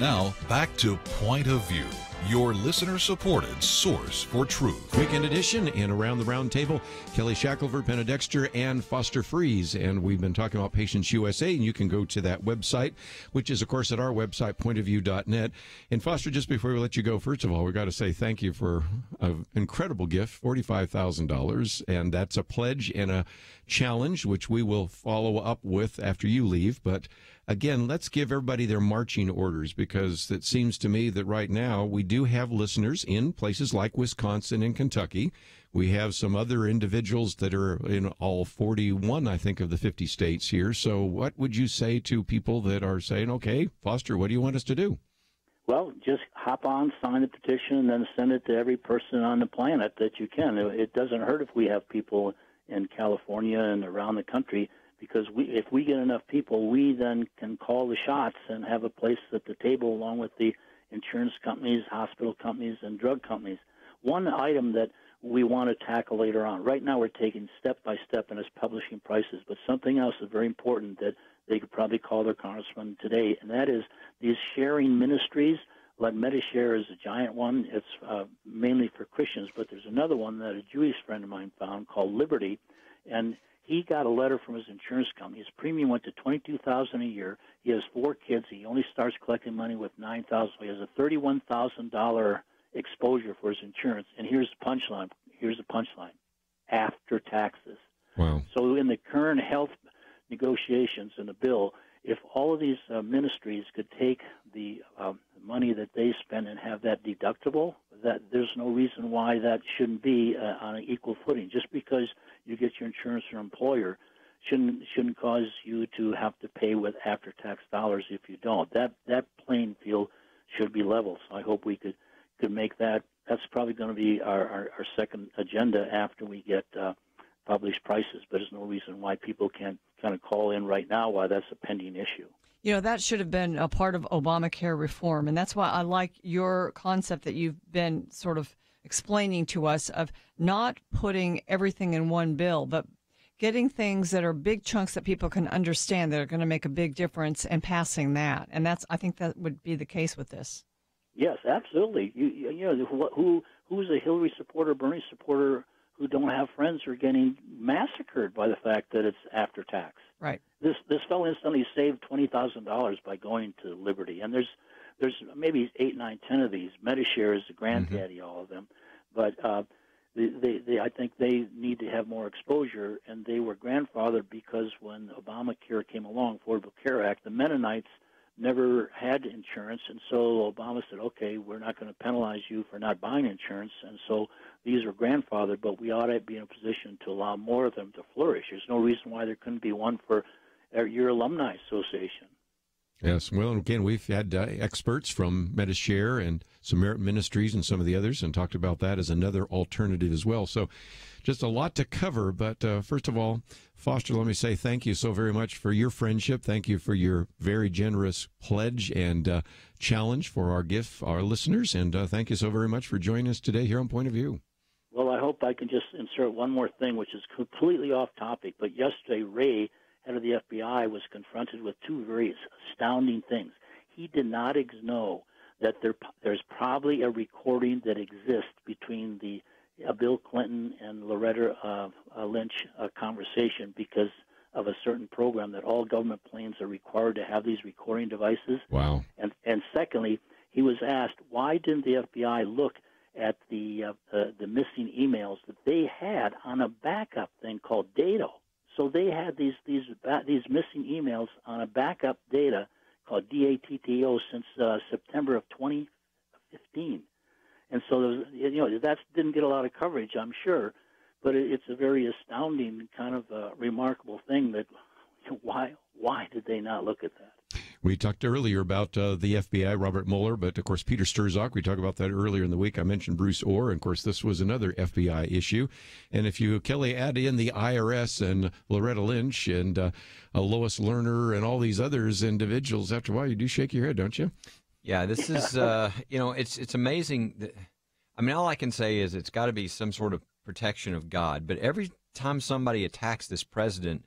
Now, back to Point of View, your listener-supported source for truth. Weekend edition and Around the Round Table, Kelly Shackelford, Penna Dexter, and Foster Freeze. And we've been talking about Patience USA, and you can go to that website, which is, of course, at our website, pointofview.net. And Foster, just before we let you go, first of all, we've got to say thank you for an incredible gift, $45,000. And that's a pledge and a challenge, which we will follow up with after you leave. But again, let's give everybody their marching orders, because it seems to me that right now we do have listeners in places like Wisconsin and Kentucky. We have some other individuals that are in all 41, I think, of the 50 states here. So what would you say to people that are saying, okay, Foster, what do you want us to do? Well, just hop on, sign the petition, and then send it to every person on the planet that you can. It doesn't hurt if we have people in California and around the country, because if we get enough people, we then can call the shots and have a place at the table along with the insurance companies, hospital companies, and drug companies. One item that we want to tackle later on. Right now we're taking step by step and it's publishing prices, but something else is very important that they could probably call their congressman today, and that is these sharing ministries. Like MediShare is a giant one. It's mainly for Christians, but there's another one that a Jewish friend of mine found called Liberty, and he got a letter from his insurance company. His premium went to $22,000 a year. He has 4 kids. He only starts collecting money with $9,000. He has a $31,000 exposure for his insurance. And here's the punchline. After taxes. Wow. So in the current health negotiations in the bill, if all of these ministries could take the money that they spend and have that deductible, that there's no reason why that shouldn't be on an equal footing. Just because you get your insurance from your employer shouldn't cause you to have to pay with after-tax dollars if you don't. That playing field should be level. So I hope we could make that. That's probably going to be our second agenda after we get published prices. But there's no reason why people can't kind of call in right now why that's a pending issue. You know, that should have been a part of Obamacare reform, and that's why I like your concept that you've been sort of explaining to us of not putting everything in one bill, but getting things that are big chunks that people can understand that are going to make a big difference and passing that. And I think that would be the case with this. Yes, absolutely. You know, who's a Hillary supporter, Bernie supporter who don't have friends are getting massacred by the fact that it's after tax. Right. This fellow instantly saved $20,000 by going to Liberty, and there's maybe 8, 9, 10 of these. MediShare is the granddaddy, all of them, but they I think they need to have more exposure, and they were grandfathered because when Obamacare came along, Affordable Care Act, the Mennonites never had insurance, and so Obama said, okay, we're not going to penalize you for not buying insurance, and so these are grandfathered, but we ought to be in a position to allow more of them to flourish. There's no reason why there couldn't be one for your alumni association. Yes, well, and again, we've had experts from MediShare and Samaritan Ministries and some of the others and talked about that as another alternative as well. So just a lot to cover, but first of all, Foster, let me say thank you so very much for your friendship. Thank you for your very generous pledge and challenge for our listeners, and thank you so very much for joining us today here on Point of View. Well, I hope I can just insert one more thing, which is completely off topic, but yesterday Ray, head of the FBI, was confronted with 2 very astounding things. He did not know that there's probably a recording that exists between the Bill Clinton and Loretta Lynch conversation because of a certain program that all government planes are required to have these recording devices. Wow. And secondly, he was asked, why didn't the FBI look at the missing emails that they had on a backup thing called Dado? So they had these missing emails on a backup data called DATTO since September of 2015, and so that didn't get a lot of coverage, I'm sure, but it's a very astounding kind of remarkable thing that why did they not look at that? We talked earlier about the FBI, Robert Mueller, but of course Peter Strzok, we talked about that earlier in the week. I mentioned Bruce Orr, and of course this was another FBI issue. And if you, Kelly, add in the IRS and Loretta Lynch and Lois Lerner and all these others individuals, after a while you do shake your head, don't you? Yeah, this is, it's amazing. I mean, all I can say is it's got to be some sort of protection of God. But every time somebody attacks this president,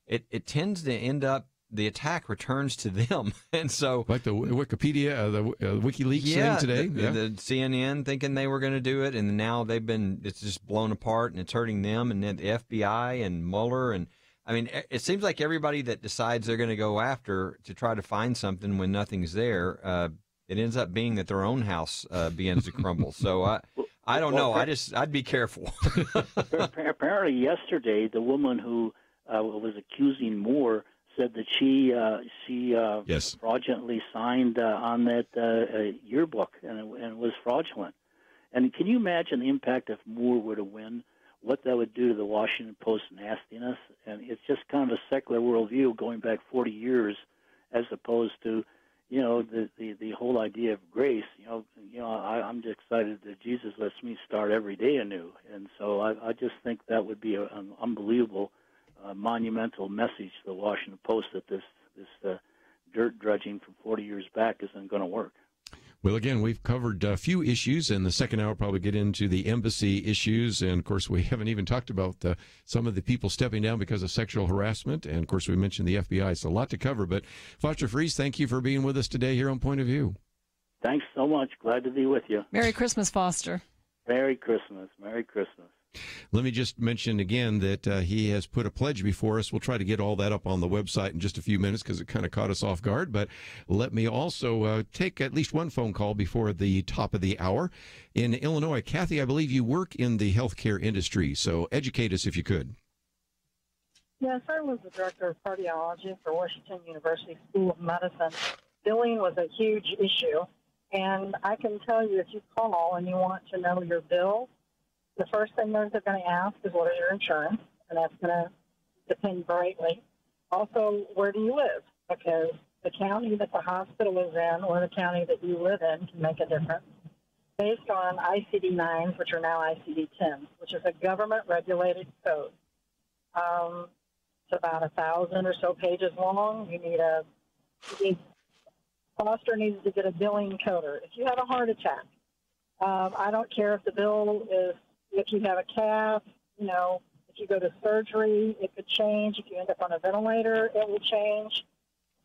it tends to end up, the attack returns to them. And so, like the Wikipedia, the WikiLeaks thing today. The CNN thinking they were going to do it, and now it's just blown apart, and it's hurting them, and then the FBI and Mueller. And I mean, it seems like everybody that decides they're going to go after to try to find something when nothing's there, it ends up being that their own house begins to crumble. So I don't know. I'd be careful. Apparently yesterday, the woman who was accusing Moore said that she yes. fraudulently signed on that yearbook, and it was fraudulent. And can you imagine the impact if Moore were to win, what that would do to the Washington Post nastiness? And it's just kind of a secular worldview going back 40 years as opposed to, the whole idea of grace. I'm just excited that Jesus lets me start every day anew, and so I just think that would be an unbelievable, monumental message to the Washington Post that this dirt dredging from 40 years back isn't going to work. Well, again, we've covered a few issues. In the second hour, probably get into the embassy issues. And, of course, we haven't even talked about some of the people stepping down because of sexual harassment. And, of course, we mentioned the FBI. It's a lot to cover. But, Foster Fries, thank you for being with us today here on Point of View. Thanks so much. Glad to be with you. Merry Christmas, Foster. Merry Christmas. Merry Christmas. Let me just mention again that he has put a pledge before us. We'll try to get all that up on the website in just a few minutes because it kind of caught us off guard. But let me also take at least one phone call before the top of the hour. In Illinois, Kathy, I believe you work in the healthcare industry, so educate us if you could. Yes, I was the director of cardiology for Washington University School of Medicine. Billing was a huge issue, and I can tell you if you call and you want to know your bill, the first thing they're going to ask is what is your insurance, and that's going to depend greatly. Also, where do you live? Because the county that the hospital is in or the county that you live in can make a difference. Based on ICD-9s, which are now ICD-10s, which is a government-regulated code. It's about 1,000 or so pages long. Foster needs to get a billing coder. If you have a heart attack, I don't care if the bill is, if you have a cath, if you go to surgery, it could change. If you end up on a ventilator, it will change.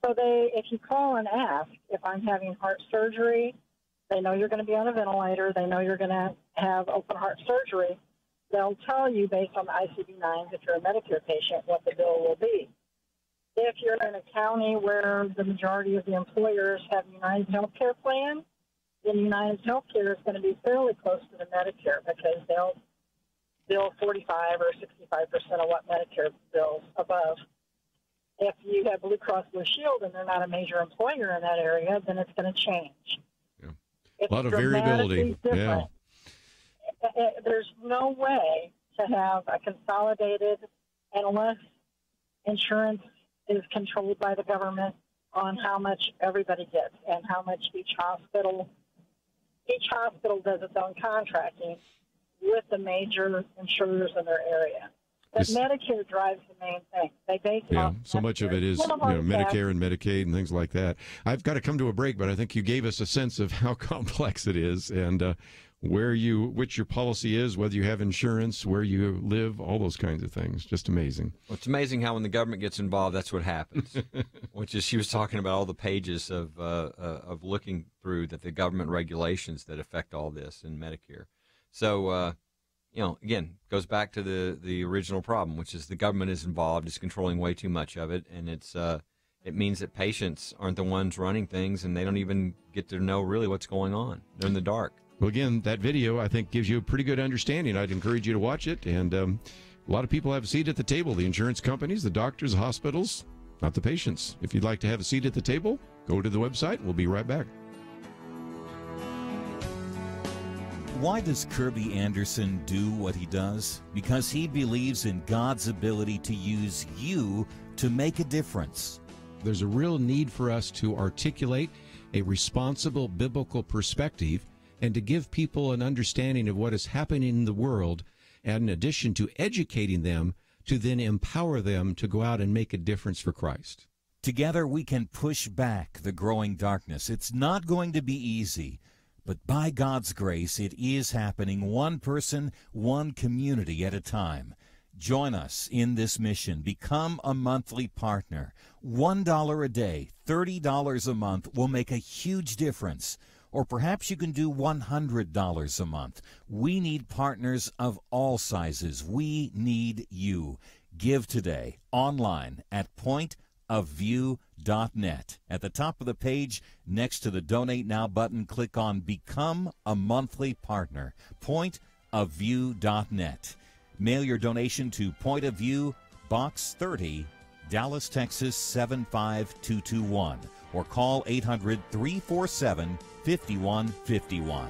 So if you call and ask if I'm having heart surgery, they know you're going to be on a ventilator. They know you're going to have open heart surgery. They'll tell you based on the ICD-9s if you're a Medicare patient what the bill will be. If you're in a county where the majority of the employers have United Healthcare plan, then United Healthcare is going to be fairly close to the Medicare because they'll bill 45 or 65% of what Medicare bills above. If you have Blue Cross Blue Shield and they're not a major employer in that area, then it's going to change. Yeah. It's a lot of variability. Different. Yeah. There's no way to have a consolidated, unless insurance is controlled by the government on how much everybody gets and how much each hospital does its own contracting with the major insurers in their area. But Medicare drives the main thing. They base it on so much of it is Medicare and Medicaid and things like that. I've got to come to a break, but I think you gave us a sense of how complex it is and which your policy is, whether you have insurance, where you live, all those kinds of things. Just amazing. Well, it's amazing how when the government gets involved, that's what happens. Which is, she was talking about all the pages of looking through that the government regulations that affect all this in Medicare. So, again, goes back to the original problem, which is the government is involved, is controlling way too much of it, and it means that patients aren't the ones running things, and they don't even get to know really what's going on. They're in the dark. Well, again, that video, I think, gives you a pretty good understanding. I'd encourage you to watch it. And a lot of people have a seat at the table, the insurance companies, the doctors, the hospitals, not the patients. If you'd like to have a seat at the table, go to the website. We'll be right back. Why does Kerby Anderson do what he does? Because he believes in God's ability to use you to make a difference. There's a real need for us to articulate a responsible biblical perspective and to give people an understanding of what is happening in the world, and in addition to educating them, to then empower them to go out and make a difference for Christ. Together we can push back the growing darkness. It's not going to be easy, but by God's grace, it is happening one person, one community at a time. Join us in this mission. Become a monthly partner. $1 a day, $30 a month will make a huge difference. Or perhaps you can do $100 a month. We need partners of all sizes. We need you. Give today online at pointofview.net. At the top of the page, next to the Donate Now button, click on Become a Monthly Partner. Pointofview.net. Mail your donation to Point of View, Box 30, Dallas, Texas 75221. Or call 800-347-5151.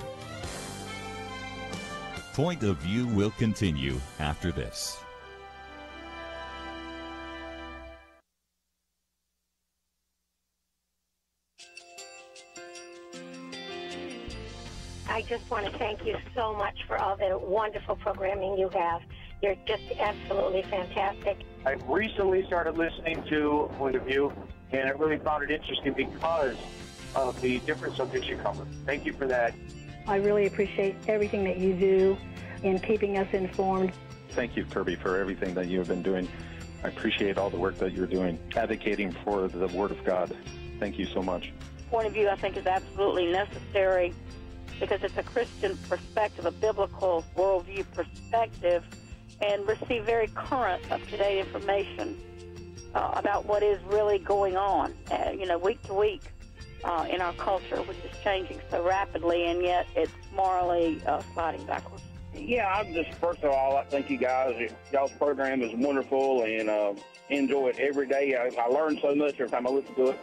Point of View will continue after this. I just want to thank you so much for all the wonderful programming you have. You're just absolutely fantastic. I recently started listening to Point of View, and I really found it interesting because of the different subjects you cover. Thank you for that. I really appreciate everything that you do in keeping us informed. Thank you, Kerby, for everything that you have been doing. I appreciate all the work that you're doing, advocating for the Word of God. Thank you so much. Point of View, I think, is absolutely necessary because it's a Christian perspective, a biblical worldview perspective, and receive very current, up-to-date information about what is really going on, week to week in our culture, which is changing so rapidly, and yet it's morally sliding backwards. Yeah, I'm just, first of all, I thank you guys. Y'all's program is wonderful, and enjoy it every day. I learn so much every time I listen to it.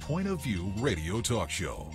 Point of View Radio Talk Show.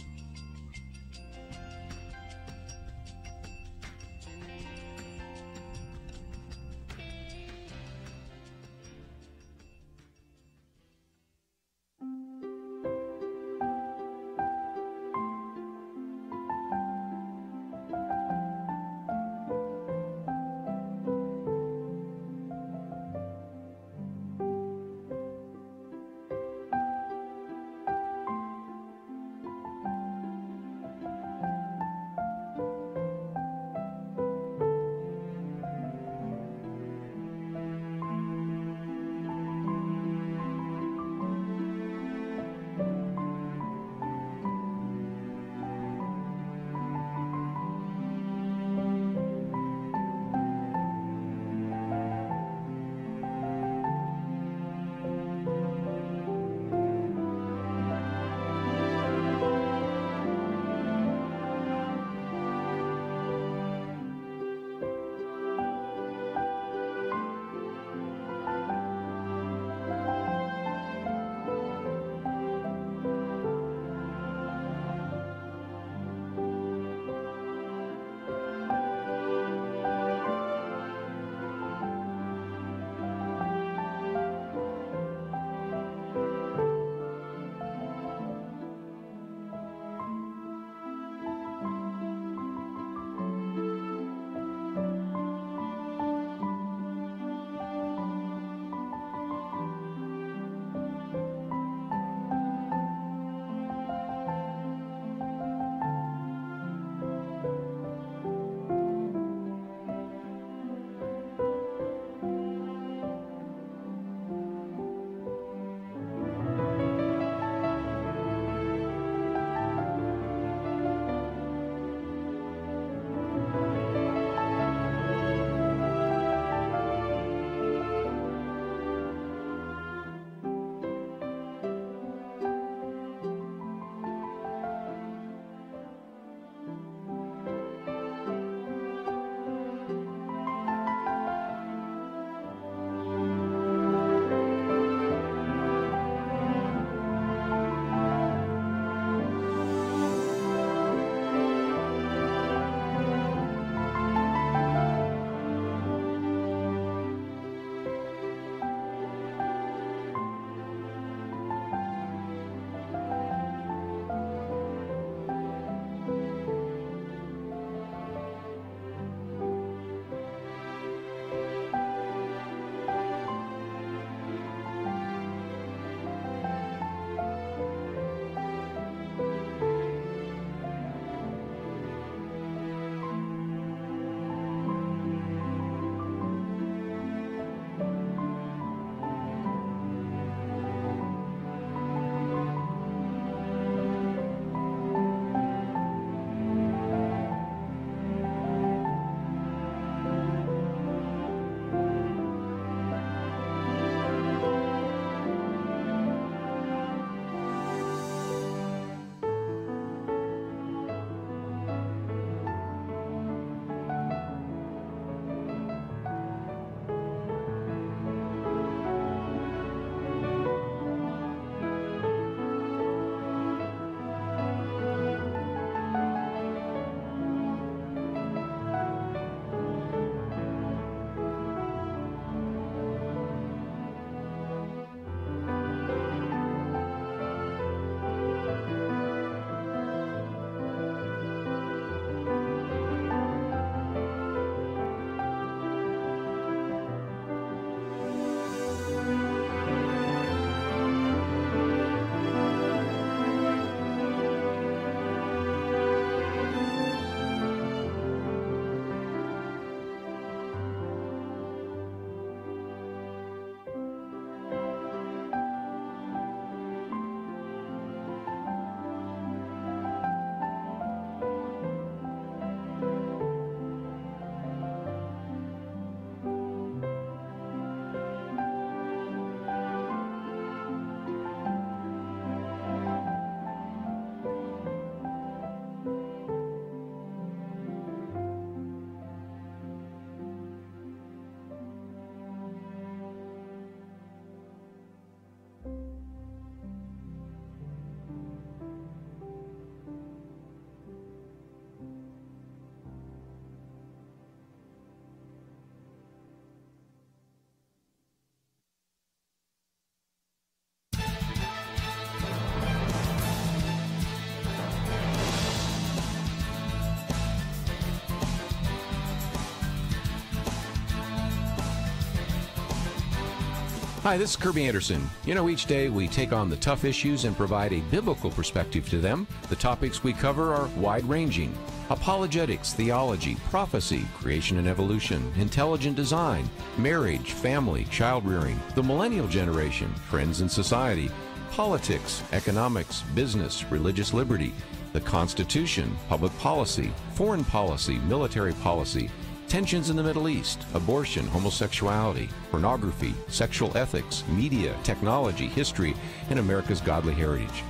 Hi, this is Kerby Anderson. You know, each day we take on the tough issues and provide a biblical perspective to them. The topics we cover are wide-ranging. Apologetics, theology, prophecy, creation and evolution, intelligent design, marriage, family, child-rearing, the millennial generation, trends in society, politics, economics, business, religious liberty, the Constitution, public policy, foreign policy, military policy, tensions in the Middle East, abortion, homosexuality, pornography, sexual ethics, media, technology, history, and America's godly heritage.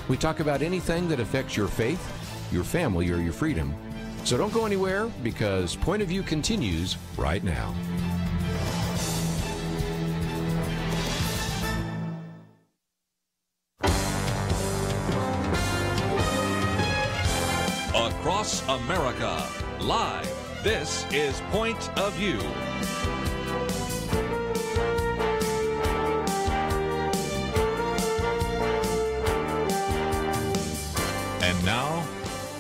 We talk about anything that affects your faith, your family, or your freedom. So don't go anywhere, because Point of View continues right now. Across America, live. This is Point of View. And now,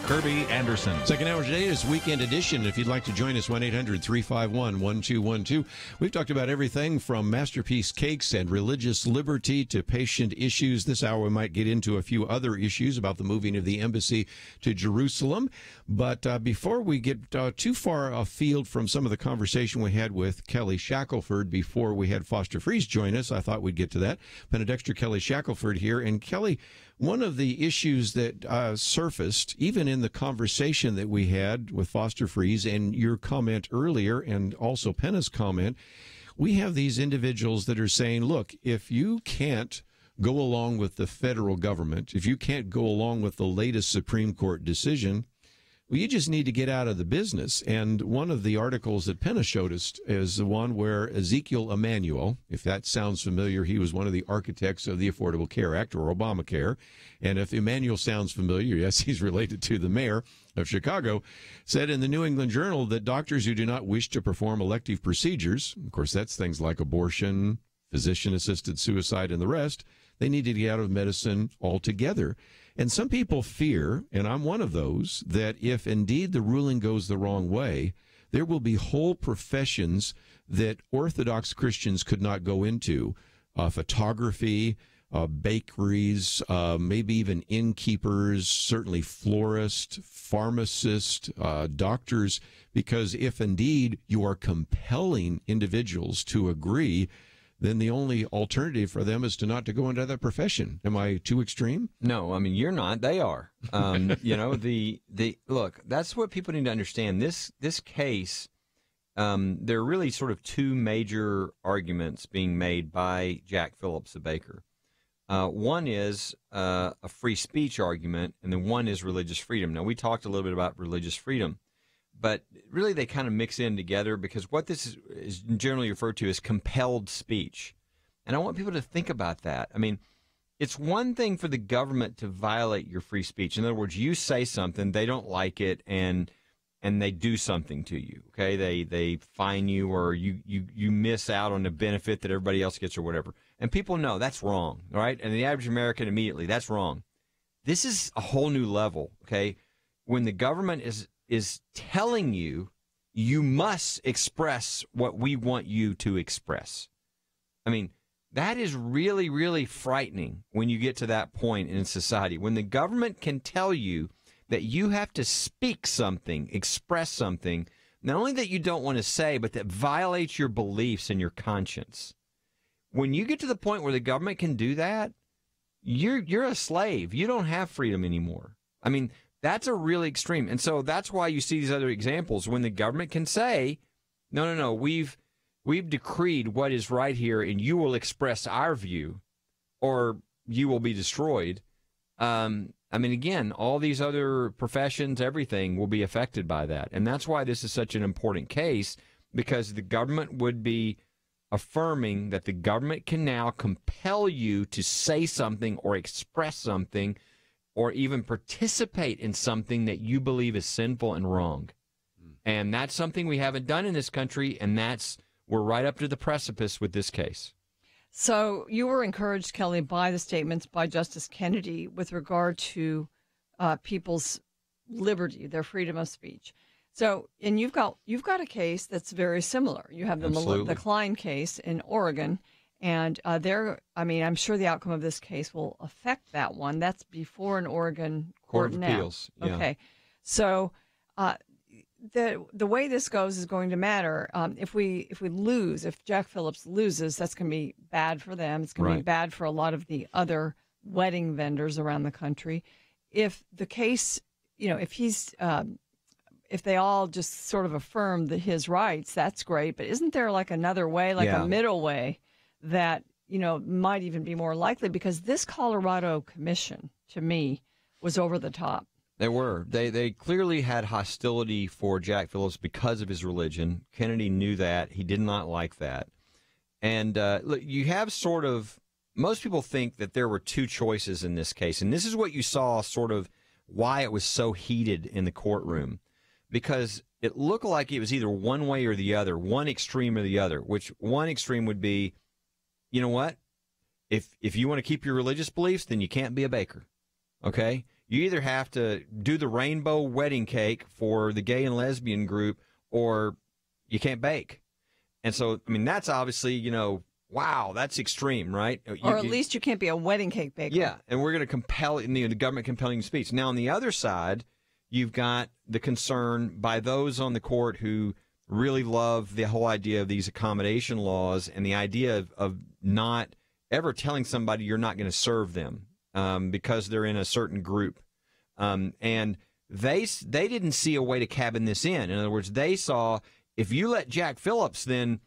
Kerby Anderson. Second hour today is Weekend Edition. If you'd like to join us, 1-800-351-1212. We've talked about everything from masterpiece cakes and religious liberty to patient issues. This hour we might get into a few other issues about the moving of the embassy to Jerusalem. But before we get too far afield from some of the conversation we had with Kelly Shackelford before we had Foster Fries join us, I thought we'd get to that. Penna, Dexter, Kelly Shackelford here. And Kelly, one of the issues that surfaced, even in the conversation that we had with Foster Fries and your comment earlier, and also Penna's comment, we have these individuals that are saying, look, if you can't go along with the federal government, if you can't go along with the latest Supreme Court decision, well, you just need to get out of the business. And one of the articles that Penna showed us is the one where Ezekiel Emanuel, if that sounds familiar, he was one of the architects of the Affordable Care Act, or Obamacare. And if Emanuel sounds familiar, yes, he's related to the mayor of Chicago, said in the New England Journal that doctors who do not wish to perform elective procedures, of course, that's things like abortion, physician-assisted suicide, and the rest, they need to get out of medicine altogether. And some people fear, and I'm one of those, that if indeed the ruling goes the wrong way, there will be whole professions that Orthodox Christians could not go into. Photography, bakeries, maybe even innkeepers, certainly florists, pharmacists, doctors, because if indeed you are compelling individuals to agree, then the only alternative for them is to not to go into that profession. Am I too extreme? No, I mean, you're not. They are. You know, look, that's what people need to understand. This case, there are really sort of two major arguments being made by Jack Phillips, the baker. One is a free speech argument, and then one is religious freedom. Now, we talked a little bit about religious freedom, but really they kind of mix in together, because what this is generally referred to as compelled speech. And I want people to think about that. I mean, it's one thing for the government to violate your free speech. In other words, you say something, they don't like it, and they do something to you, okay? They fine you, or you miss out on a benefit that everybody else gets or whatever. And people know that's wrong, right? And the average American immediately, that's wrong. This is a whole new level, okay? When the government is telling you, you must express what we want you to express. I mean, that is really, really frightening when you get to that point in society. When the government can tell you that you have to speak something, express something, not only that you don't want to say, but that violates your beliefs and your conscience. When you get to the point where the government can do that, you're a slave. You don't have freedom anymore. I mean, that's a really extreme. And so that's why you see these other examples when the government can say, no, we've decreed what is right here, and you will express our view or you will be destroyed. I mean, again, all these other professions, everything will be affected by that. And that's why this is such an important case, because the government would be affirming that the government can now compel you to say something or express something or even participate in something that you believe is sinful and wrong. And that's something we haven't done in this country, and we're right up to the precipice with this case. So you were encouraged, Kelly, by the statements by Justice Kennedy with regard to people's liberty, their freedom of speech. So, and you've got a case that's very similar. You have the Klein case in Oregon, And I'm sure the outcome of this case will affect that one. That's before an Oregon court of now. Appeals. Yeah. Okay. So the way this goes is going to matter. If we lose, if Jack Phillips loses, that's going to be bad for them. It's going to be bad for a lot of the other wedding vendors around the country. If the case, if they all just sort of affirm his rights, that's great. But isn't there like another way, like a middle way that, might even be more likely? Because this Colorado commission, to me, was over the top. They were. They clearly had hostility for Jack Phillips because of his religion. Kennedy knew that. He did not like that. And look, you have sort of, most people think that there were two choices in this case. And this is what you saw sort of why it was so heated in the courtroom. Because it looked like it was either one way or the other, one extreme or the other, which one extreme would be, you know what? If you want to keep your religious beliefs, then you can't be a baker. Okay? You either have to do the rainbow wedding cake for the gay and lesbian group, or you can't bake. And so, that's obviously, wow, that's extreme, right? Or at least you can't be a wedding cake baker. Yeah, and we're going to compel the government compelling speech. Now, on the other side, you've got the concern by those on the court who really love the whole idea of these accommodation laws and the idea of not ever telling somebody you're not going to serve them. Because they're in a certain group. And they didn't see a way to cabin this in. In other words, they saw, if you let Jack Phillips, then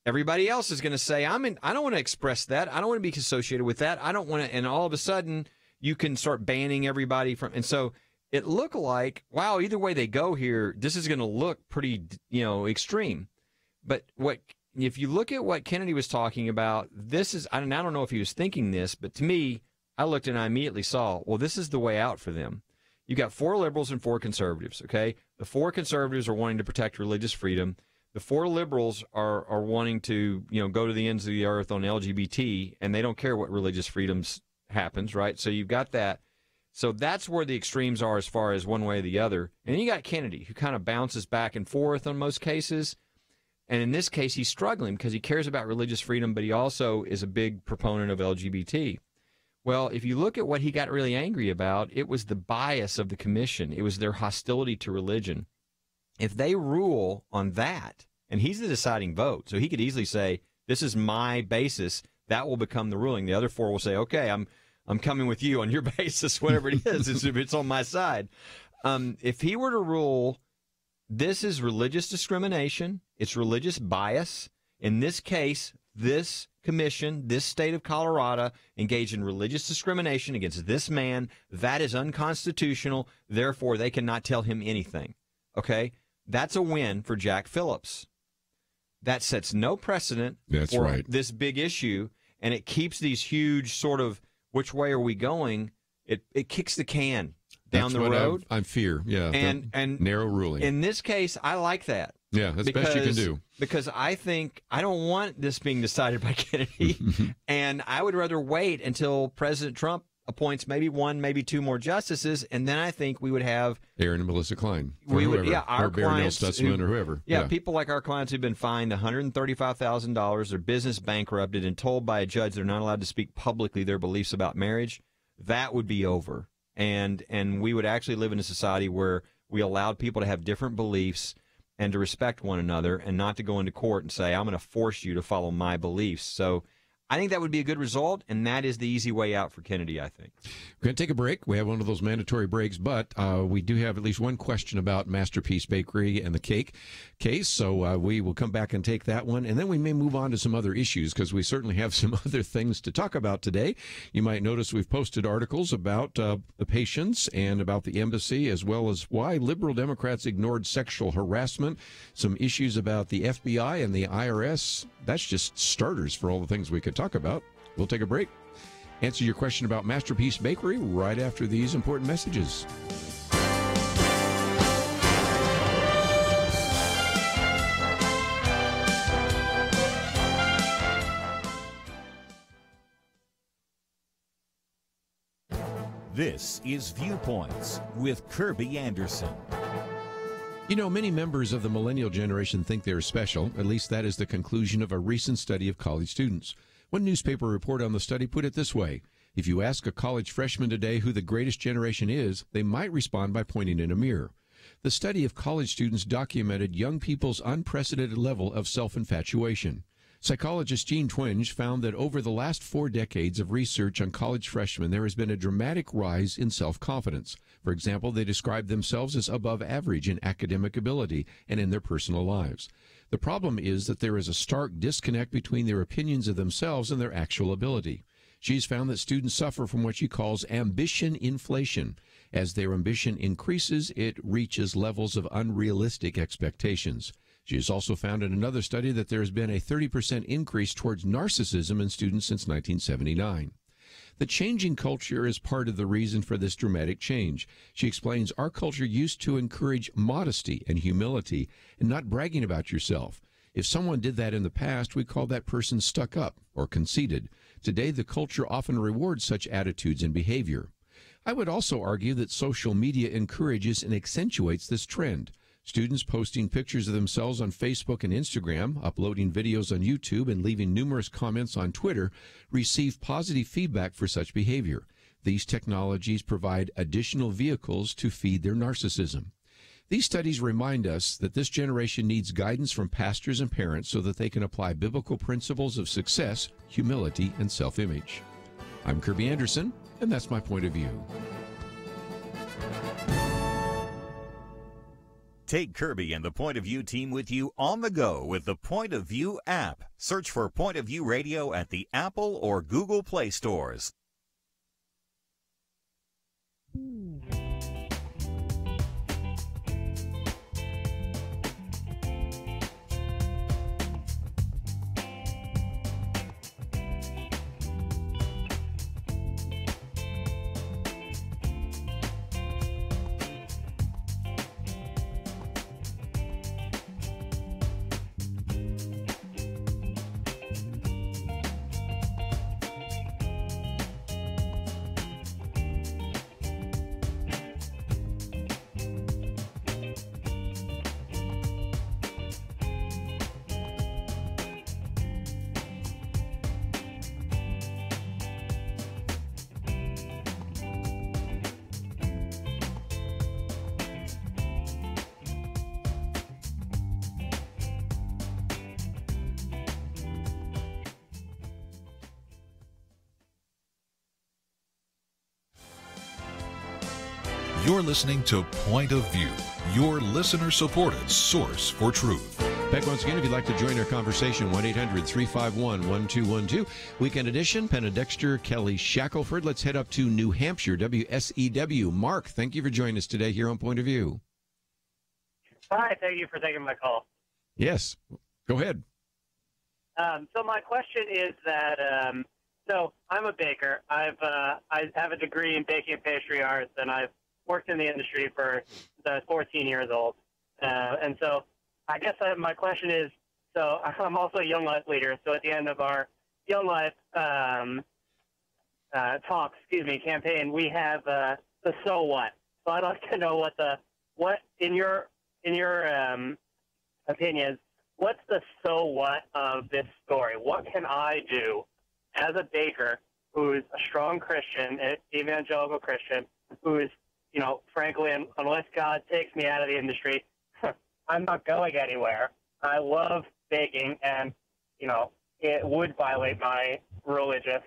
everybody else is going to say, I don't want to express that. I don't want to be associated with that. I don't want to. And all of a sudden, you can start banning everybody from. And so it looked like, wow, either way they go here, this is going to look pretty, extreme. But if you look at what Kennedy was talking about, this is, I don't know if he was thinking this, but to me, I looked and I immediately saw, well, this is the way out for them. You got 4 liberals and 4 conservatives, okay? The 4 conservatives are wanting to protect religious freedom. The 4 liberals are wanting to, go to the ends of the earth on LGBT, and they don't care what religious freedoms happens, right? So you've got that. So that's where the extremes are as far as one way or the other. And then you got Kennedy, who kind of bounces back and forth on most cases. And in this case, he's struggling because he cares about religious freedom, but he also is a big proponent of LGBT. Well, if you look at what he got really angry about, it was the bias of the commission. It was their hostility to religion. If they rule on that, and he's the deciding vote, so he could easily say, this is my basis, that will become the ruling. The other 4 will say, okay, I'm coming with you on your basis, whatever it is, it's on my side. If he were to rule, this is religious discrimination, it's religious bias. In this case, this commission, this state of Colorado, engaged in religious discrimination against this man. That is unconstitutional. Therefore, they cannot tell him anything. Okay? That's a win for Jack Phillips. That sets no precedent for this big issue, and it keeps these huge sort of, which way are we going? It kicks the can down the road. I fear, yeah. And narrow ruling. In this case, I like that. Yeah, that's the best you can do. Because I think I don't want this being decided by Kennedy, and I would rather wait until President Trump appoints maybe 1, maybe 2 more justices, and then I think we would have Aaron and Melissa Klein, our or clients, Stutzman, or whoever. People like our clients who've been fined $135,000, their business bankrupted, and told by a judge they're not allowed to speak publicly their beliefs about marriage. That would be over, and we would actually live in a society where we allowed people to have different beliefs and to respect one another, and not to go into court and say, I'm going to force you to follow my beliefs. So I think that would be a good result, and that is the easy way out for Kennedy, I think. We're going to take a break. We have one of those mandatory breaks, but we do have at least one question about Masterpiece Bakery and the cake case, so we will come back and take that one, and then we may move on to some other issues, because we certainly have some other things to talk about today. You might notice we've posted articles about the patients and about the embassy, as well as why liberal Democrats ignored sexual harassment, some issues about the FBI and the IRS. That's just starters for all the things we could talk about. We'll take a break. Answer your question about Masterpiece Bakery right after these important messages. This is Viewpoints with Kerby Anderson. You know, many members of the millennial generation think they're special. At least that is the conclusion of a recent study of college students. One newspaper report on the study put it this way: if you ask a college freshman today who the greatest generation is, they might respond by pointing in a mirror. The study of college students documented young people's unprecedented level of self-infatuation. Psychologist Gene Twenge found that over the last 4 decades of research on college freshmen, there has been a dramatic rise in self-confidence. For example, they describe themselves as above average in academic ability and in their personal lives. The problem is that there is a stark disconnect between their opinions of themselves and their actual ability. She's found that students suffer from what she calls ambition inflation. As their ambition increases, it reaches levels of unrealistic expectations. She has also found in another study that there has been a 30% increase towards narcissism in students since 1979. The changing culture is part of the reason for this dramatic change. She explains our culture used to encourage modesty and humility and not bragging about yourself. If someone did that in the past, we call that person stuck up or conceited. Today, the culture often rewards such attitudes and behavior. I would also argue that social media encourages and accentuates this trend. Students posting pictures of themselves on Facebook and Instagram, uploading videos on YouTube, and leaving numerous comments on Twitter receive positive feedback for such behavior. These technologies provide additional vehicles to feed their narcissism. These studies remind us that this generation needs guidance from pastors and parents so that they can apply biblical principles of success, humility, and self-image. I'm Kerby Anderson, and that's my point of view. Take Kerby and the Point of View team with you on the go with the Point of View app. Search for Point of View Radio at the Apple or Google Play stores. You're listening to Point of View, your listener-supported source for truth. Back once again, if you'd like to join our conversation, 1-800-351-1212. Weekend edition, Penna, Dexter, Kelly, Shackelford. Let's head up to New Hampshire, WSEW. Mark, thank you for joining us today here on Point of View. Hi, thank you for taking my call. Yes, go ahead. So my question is that, so I'm a baker. I have a degree in baking and pastry arts, and I've worked in the industry for 14 years old. And so I guess my question is, so I'm also a Young Life leader. So at the end of our Young Life campaign, we have the so what. So I'd like to know what in your opinions, what's the so what of this story? What can I do as a baker who's a strong Christian, an evangelical Christian, who's, you know, frankly, unless God takes me out of the industry, I'm not going anywhere. I love baking, and, you know, it would violate my religious,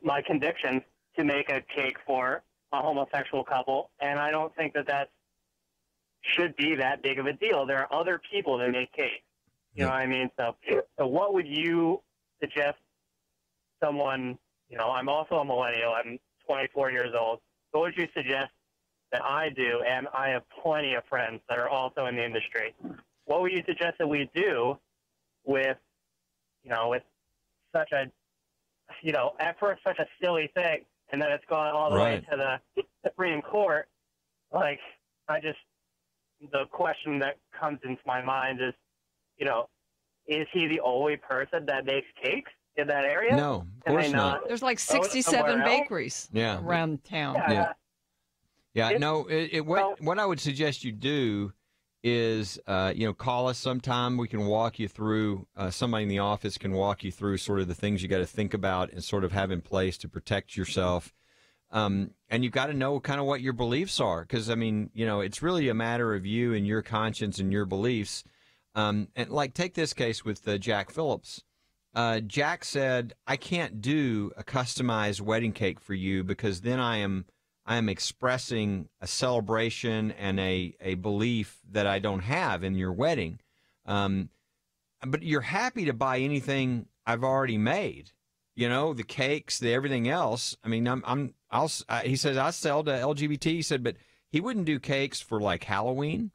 my convictions to make a cake for a homosexual couple, and I don't think that should be that big of a deal. There are other people that make cakes. You know what I mean? So what would you suggest someone, you know, I'm also a millennial. I'm 24 years old. What would you suggest that I do? And I have plenty of friends that are also in the industry. What would you suggest that we do with such a, you know, at first such a silly thing, and then it's gone all the way to the Supreme Court? Like, the question that comes into my mind is, you know, is he the only person that makes cakes in that area? No, of course not. There's like 67 bakeries around town. Yeah. No, what I would suggest you do is, call us sometime. We can walk you through, somebody in the office can walk you through sort of the things you got to think about and sort of have in place to protect yourself. And you've got to know kind of what your beliefs are, because, it's really a matter of you and your conscience and your beliefs. And like, take this case with Jack Phillips. Jack said, I can't do a customized wedding cake for you because then I am expressing a celebration and a belief that I don't have in your wedding. But you're happy to buy anything I've already made, the cakes, everything else. He says, I sell to LGBT. He said, but he wouldn't do cakes for like Halloween.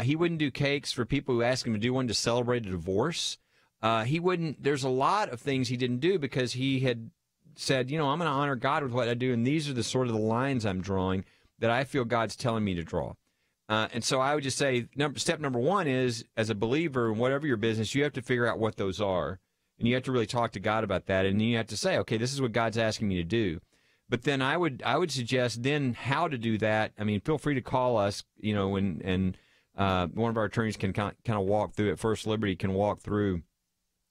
He wouldn't do cakes for people who ask him to do one to celebrate a divorce. There's a lot of things he didn't do because he had said, I'm going to honor God with what I do, and these are the sort of the lines I'm drawing that I feel God's telling me to draw. And so I would just say, step number one is, as a believer in whatever your business, you have to figure out what those are, and you have to really talk to God about that, and you have to say, okay, this is what God's asking me to do. But then I would suggest then how to do that. Feel free to call us, and one of our attorneys can kind of walk through it. First Liberty can walk through,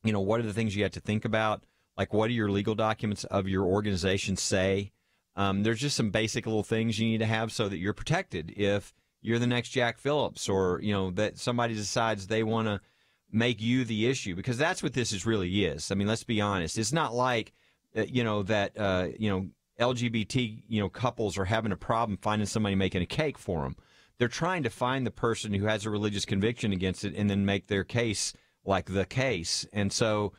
what are the things you have to think about? Like, what do your legal documents of your organization say? There's just some basic little things you need to have so that you're protected if you're the next Jack Phillips, or, that somebody decides they want to make you the issue, because that's what this really is. Let's be honest. It's not like, LGBT, couples are having a problem finding somebody making a cake for them. They're trying to find the person who has a religious conviction against it and then make their case like the case. And so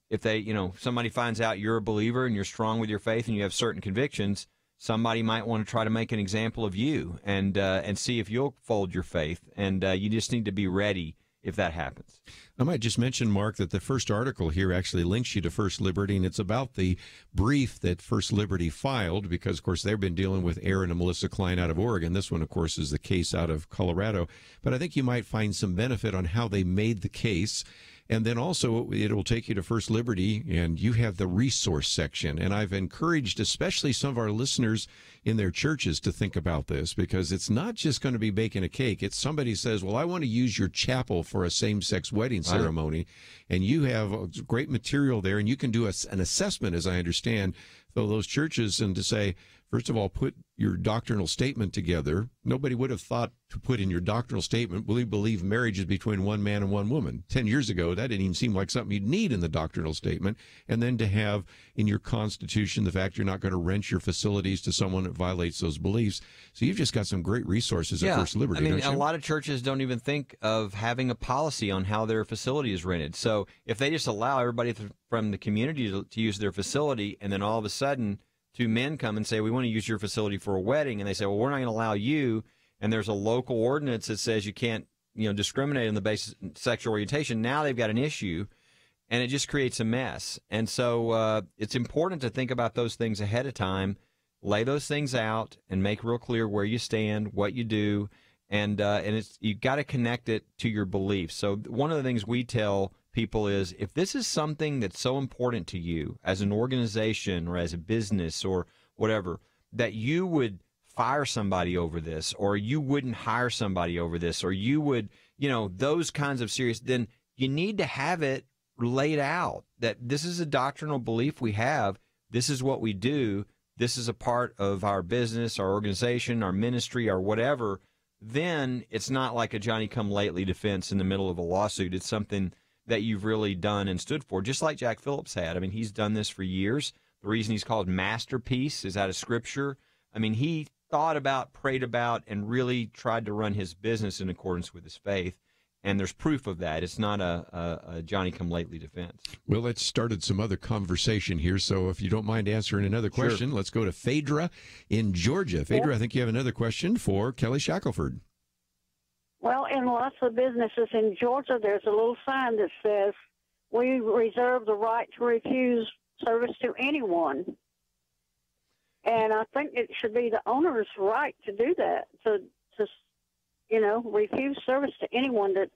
if they, somebody finds out you're a believer and you're strong with your faith and you have certain convictions, somebody might want to try to make an example of you and see if you'll fold your faith. And you just need to be ready if that happens. I might just mention, Mark, that the first article here actually links you to First Liberty, and it's about the brief that First Liberty filed because, of course, they've been dealing with Aaron and Melissa Klein out of Oregon. This one, of course, is the case out of Colorado. But I think you might find some benefit on how they made the case. And then also it will take you to First Liberty, and you have the resource section. And I've encouraged especially some of our listeners in their churches to think about this, because it's not just going to be baking a cake. It's somebody says, well, I want to use your chapel for a same-sex wedding ceremony. And you have great material there, and you can do an assessment, as I understand, for those churches, and to say, first of all, put your doctrinal statement together. Nobody would have thought to put in your doctrinal statement, we believe marriage is between one man and one woman. 10 years ago, that didn't even seem like something you'd need in the doctrinal statement. And then to have in your constitution the fact you're not going to rent your facilities to someone that violates those beliefs. So you've just got some great resources at First Liberty, don't you? A lot of churches don't even think of having a policy on how their facility is rented. So if they just allow everybody from the community to use their facility, and then all of a sudden two men come and say, we want to use your facility for a wedding, and they say, well, we're not going to allow you, and there's a local ordinance that says you can't, discriminate on the basis of sexual orientation. Now they've got an issue, and it just creates a mess. And so it's important to think about those things ahead of time, lay those things out, and make real clear where you stand, what you do, and you've got to connect it to your beliefs. So one of the things we tell people is, if this is something that's so important to you as an organization or as a business or whatever, that you would fire somebody over this, or you wouldn't hire somebody over this, or you would, those kinds of serious, then you need to have it laid out that this is a doctrinal belief we have. This is what we do. This is a part of our business, our organization, our ministry, or whatever. Then it's not like a Johnny-come-lately defense in the middle of a lawsuit. It's something that you've really done and stood for, just like Jack Phillips had. He's done this for years. The reason he's called Masterpiece is out of Scripture. He thought about, prayed about, and really tried to run his business in accordance with his faith. And there's proof of that. It's not a Johnny-come-lately defense. Well, let's started some other conversation here, so if you don't mind answering another question, Let's go to Phaedra in Georgia. Phaedra, I think you have another question for Kelly Shackelford. Well, in lots of businesses in Georgia, there's a little sign that says, we reserve the right to refuse service to anyone. And I think it should be the owner's right to do that, to refuse service to anyone that,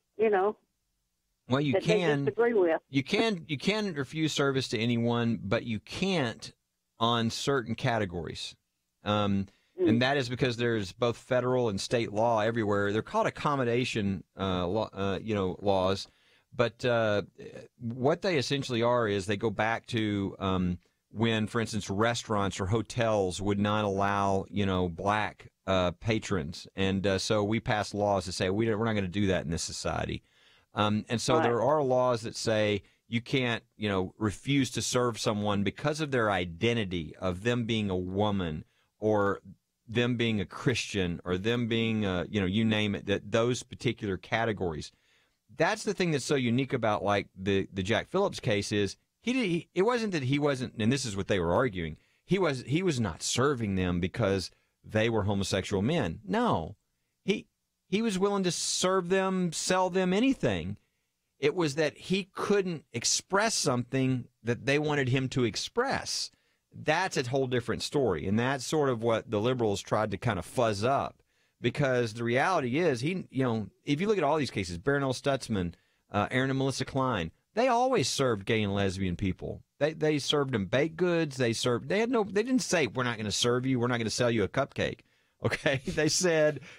well, you that can they disagree with. You can refuse service to anyone, but you can't on certain categories. And that is because there's both federal and state law everywhere. They're called accommodation laws. But what they essentially are is they go back to when, for instance, restaurants or hotels would not allow, black patrons. And so we passed laws to say we're not going to do that in this society. And so there are laws that say you can't, refuse to serve someone because of their identity, of them being a woman or them being a Christian or them being, you name it, that those particular categories. That's the thing that's so unique about like the Jack Phillips case is it wasn't that he wasn't, and this is what they were arguing. He was not serving them because they were homosexual men. No, he was willing to serve them, sell them anything. It was that he couldn't express something that they wanted him to express. That's a whole different story, and that's sort of what the liberals tried to kind of fuzz up. Because the reality is, if you look at all these cases, Barronelle Stutzman, Aaron and Melissa Klein, they always served gay and lesbian people. They served them baked goods. They didn't say, we're not going to serve you. We're not going to sell you a cupcake. Okay.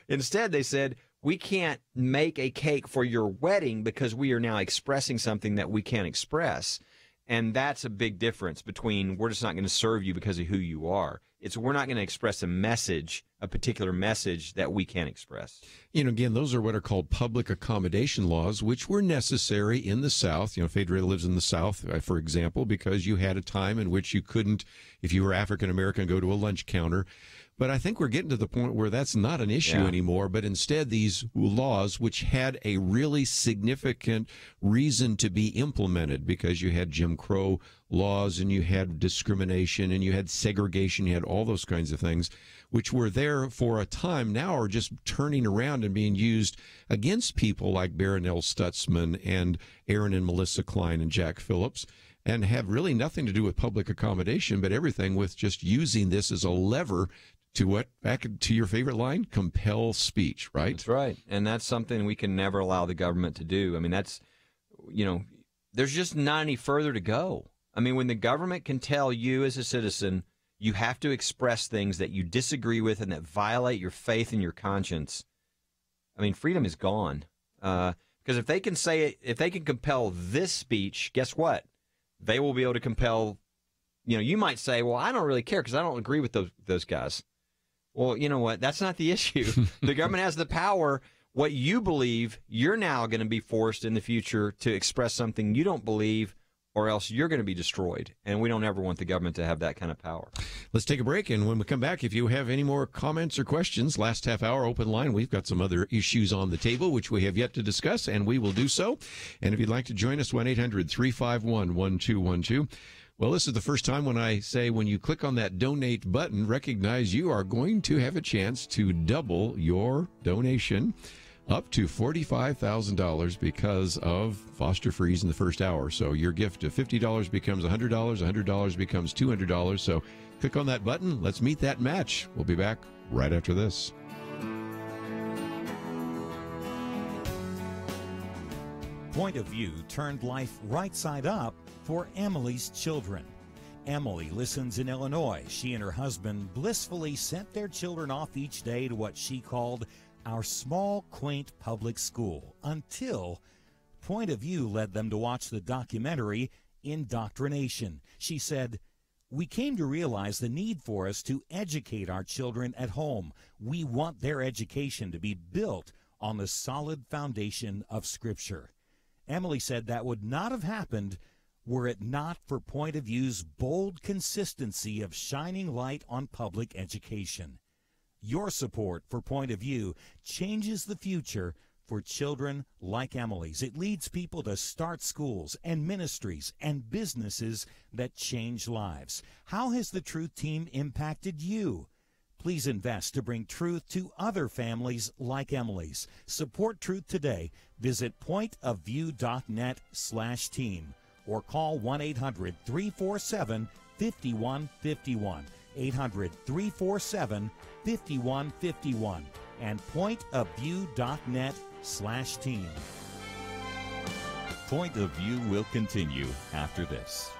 Instead they said, we can't make a cake for your wedding because we are now expressing something that we can't express. And that's a big difference between we're just not going to serve you because of who you are. It's we're not going to express a particular message that we can't express. Again, those are what are called public accommodation laws, which were necessary in the South. Phaedra lives in the South, for example, because you had a time in which you couldn't, if you were African American, go to a lunch counter. But I think we're getting to the point where that's not an issue anymore, but instead these laws, which had a really significant reason to be implemented because you had Jim Crow laws and you had discrimination and you had segregation, you had all those kinds of things, which were there for a time, now are just turning around and being used against people like Barronelle Stutzman and Aaron and Melissa Klein and Jack Phillips, and have really nothing to do with public accommodation, but everything with just using this as a lever to back to your favorite line, compel speech, right? That's right. And that's something we can never allow the government to do. I mean, that's, there's just not any further to go. I mean, when the government can tell you as a citizen, you have to express things that you disagree with and that violate your faith and your conscience, I mean, freedom is gone. Because if they can if they can compel this speech, guess what? They will be able to compel, you might say, well, I don't really care because I don't agree with those guys. Well, you know what? That's not the issue. The government has the power. What you believe, you're now going to be forced in the future to express something you don't believe, or else you're going to be destroyed. And we don't ever want the government to have that kind of power. Let's take a break. And when we come back, if you have any more comments or questions, last half hour open line, we've got some other issues on the table, which we have yet to discuss, and we will do so. And if you'd like to join us, 1-800-351-1212. Well, this is the first time when I say when you click on that donate button, recognize you are going to have a chance to double your donation up to $45,000 because of Foster Freeze in the first hour. So your gift of $50 becomes $100, $100 becomes $200. So click on that button. Let's meet that match. We'll be back right after this. Point of View turned life right side up for Emily's children. Emily listens in Illinois. She and her husband blissfully sent their children off each day to what she called our small, quaint public school until Point of View led them to watch the documentary Indoctrination. She said, "We came to realize the need for us to educate our children at home. We want their education to be built on the solid foundation of Scripture." Emily said that would not have happened were it not for Point of View's bold consistency of shining light on public education. Your support for Point of View changes the future for children like Emily's. It leads people to start schools and ministries and businesses that change lives. How has the Truth Team impacted you? Please invest to bring truth to other families like Emily's. Support Truth today. Visit pointofview.net/team or call 1-800-347-5151. 800-347-5151 and pointofview.net/team. Point of View will continue after this.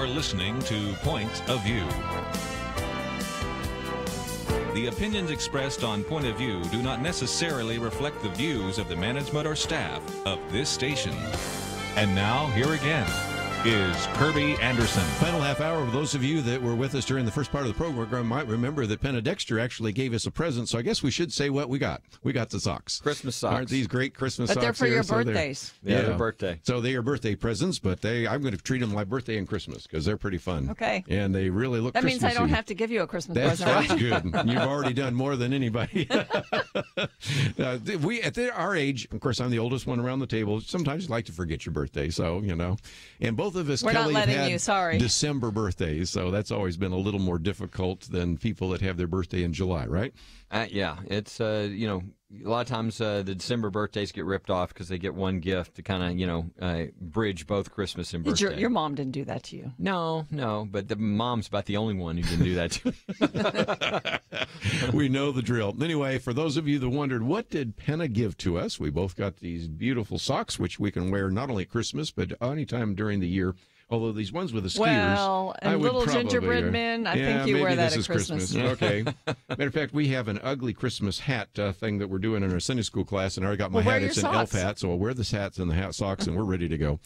You're listening to Point of View. The opinions expressed on Point of View do not necessarily reflect the views of the management or staff of this station. And now, here again is Kerby Anderson. Final half hour. For those of you that were with us during the first part of the program might remember that Penna Dexter actually gave us a present, so I guess we should say what we got. We got the socks. Christmas socks. Aren't these great Christmas but socks? They're for here? your So birthdays. Yeah, their birthday. So they are birthday presents, but I'm going to treat them like birthday and Christmas because they're pretty fun. Okay. And they really look That means I don't Christmassy. have to give you a Christmas That's present, right? good. You've already done more than anybody. We at our age, of course, I'm the oldest one around the table. Sometimes you like to forget your birthday, so And both of us, We're not Kelly, have letting had you, sorry. December birthdays, so that's always been a little more difficult than people that have their birthday in July, right? Yeah, it's a lot of times the December birthdays get ripped off because they get one gift to kind of bridge both Christmas and birthday. Your mom didn't do that to you. No, but the mom's about the only one who didn't do that to me. We know the drill. Anyway, for those of you that wondered, what did Penna give to us? We both got these beautiful socks, which we can wear not only at Christmas, but anytime during the year. Although these ones with the skiers, well, and I would little probably, gingerbread men, I think you wear that this at is Christmas. Okay. Matter of fact, we have an ugly Christmas hat thing that we're doing in our Sunday school class, and I already got my Well, hat. wear It's your an elf socks. hat, so I'll wear this hats and the socks, and we're ready to go.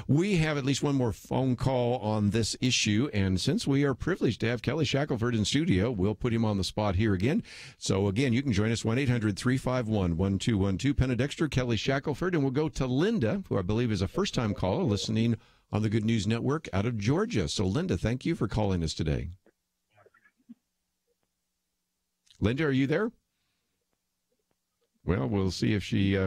We have at least one more phone call on this issue, and since we are privileged to have Kelly Shackelford in studio, we'll put him on the spot here again. So again, you can join us 1-800-351-1212. Penna Dexter, Kelly Shackelford, and we'll go to Linda, who I believe is a first-time caller listening on the Good News Network out of Georgia. So, Linda, thank you for calling us today. Linda, are you there? Well, we'll see if she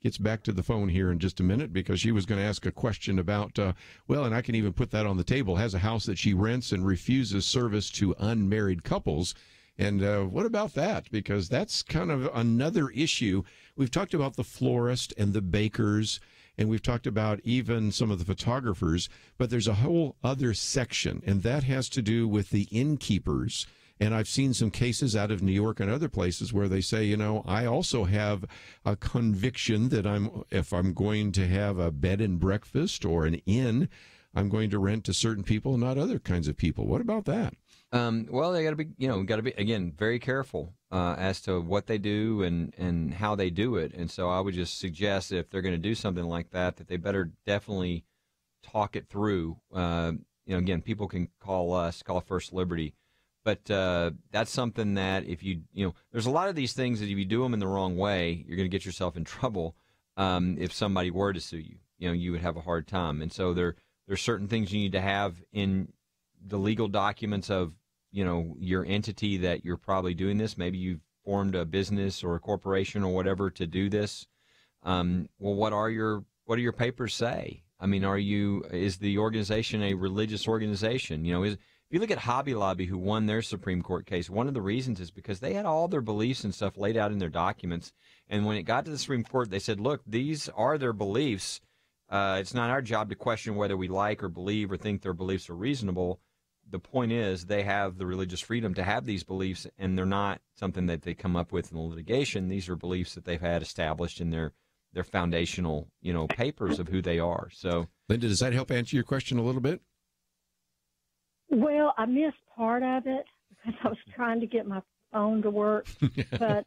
gets back to the phone here in just a minute, because she was going to ask a question about, and I can even put that on the table, has a house that she rents and refuses service to unmarried couples. And what about that? Because that's kind of another issue. We've talked about the florist and the bakers, and we've talked about even some of the photographers, but there's a whole other section, and that has to do with the innkeepers. And I've seen some cases out of New York and other places where they say, I also have a conviction that if I'm going to have a bed and breakfast or an inn, I'm going to rent to certain people, not other kinds of people. What about that? Well, they got to be, again, very careful as to what they do and how they do it. And so I would just suggest that if they're going to do something like that, that they better definitely talk it through. Again, people can call First Liberty. But that's something that if there's a lot of these things that if you do them in the wrong way, you're going to get yourself in trouble. If somebody were to sue you, you would have a hard time. And so there's certain things you need to have in the legal documents of your entity that you're probably doing this. Maybe you've formed a business or a corporation or whatever to do this. What do your papers say? I mean, is the organization a religious organization? If you look at Hobby Lobby, who won their Supreme Court case, one of the reasons is because they had all their beliefs and stuff laid out in their documents. And when it got to the Supreme Court, they said, look, these are their beliefs. It's not our job to question whether we like or believe or think their beliefs are reasonable. The point is they have the religious freedom to have these beliefs, and they're not something that they come up with in the litigation. These are beliefs that they've had established in their foundational, papers of who they are. So, Linda, does that help answer your question a little bit? Well, I missed part of it because I was trying to get my phone to work. But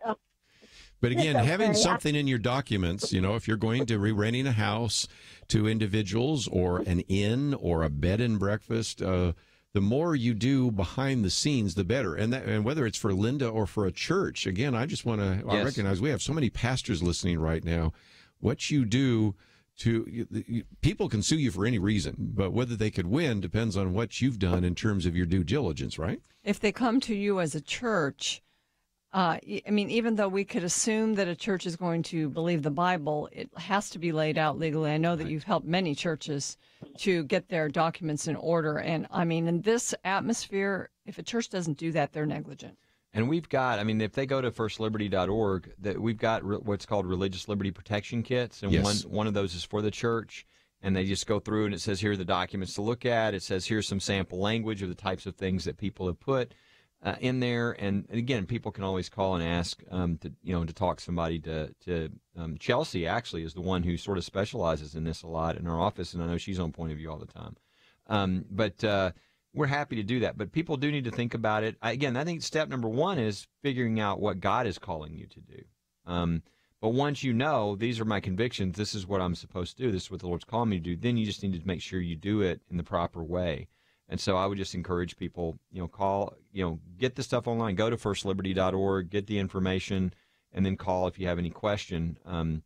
again, okay. having something in your documents, if you're going to be renting a house to individuals or an inn or a bed and breakfast, the more you do behind the scenes, the better. And whether it's for Linda or for a church, again, I just want to Yes. recognize we have so many pastors listening right now. What you do people can sue you for any reason, but whether they could win depends on what you've done in terms of your due diligence, right? If they come to you as a church, even though we could assume that a church is going to believe the Bible, it has to be laid out legally. I know that you've helped many churches to get their documents in order. And in this atmosphere, if a church doesn't do that, they're negligent. And we've got, if they go to firstliberty.org, we've got what's called religious liberty protection kits. And Yes. one of those is for the church. And they just go through and it says, here are the documents to look at. It says, here's some sample language of the types of things that people have put in there. And again, people can always call and ask to talk somebody to Chelsea actually is the one who sort of specializes in this a lot in our office. And I know she's on Point of View all the time. But we're happy to do that. But people do need to think about it. Again, I think step number one is figuring out what God is calling you to do. But once you know, these are my convictions, this is what I'm supposed to do, this is what the Lord's calling me to do, then you just need to make sure you do it in the proper way. And so I would just encourage people, get the stuff online, go to firstliberty.org, get the information, and then call if you have any question. And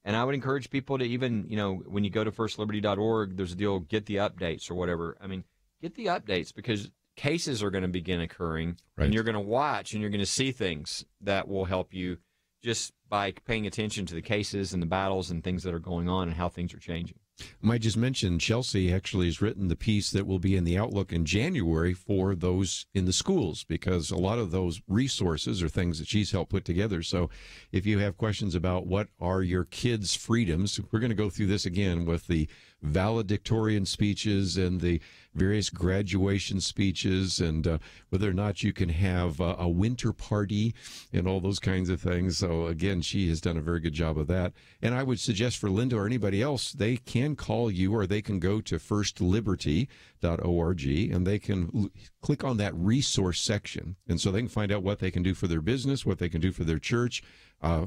I would encourage people to even, when you go to firstliberty.org, there's a deal, get the updates or whatever. I mean, get the updates because cases are going to begin occurring, and you're going to watch and you're going to see things that will help you just by paying attention to the cases and the battles and things that are going on and how things are changing. I might just mention Chelsea actually has written the piece that will be in the Outlook in January for those in the schools, because a lot of those resources are things that she's helped put together. So if you have questions about what are your kids' freedoms, we're going to go through this again with the valedictorian speeches and the various graduation speeches and whether or not you can have a winter party and all those kinds of things. So again, she has done a very good job of that. And I would suggest for Linda or anybody else, they can call you or they can go to firstliberty.org and they can click on that resource section. And so they can find out what they can do for their business, what they can do for their church.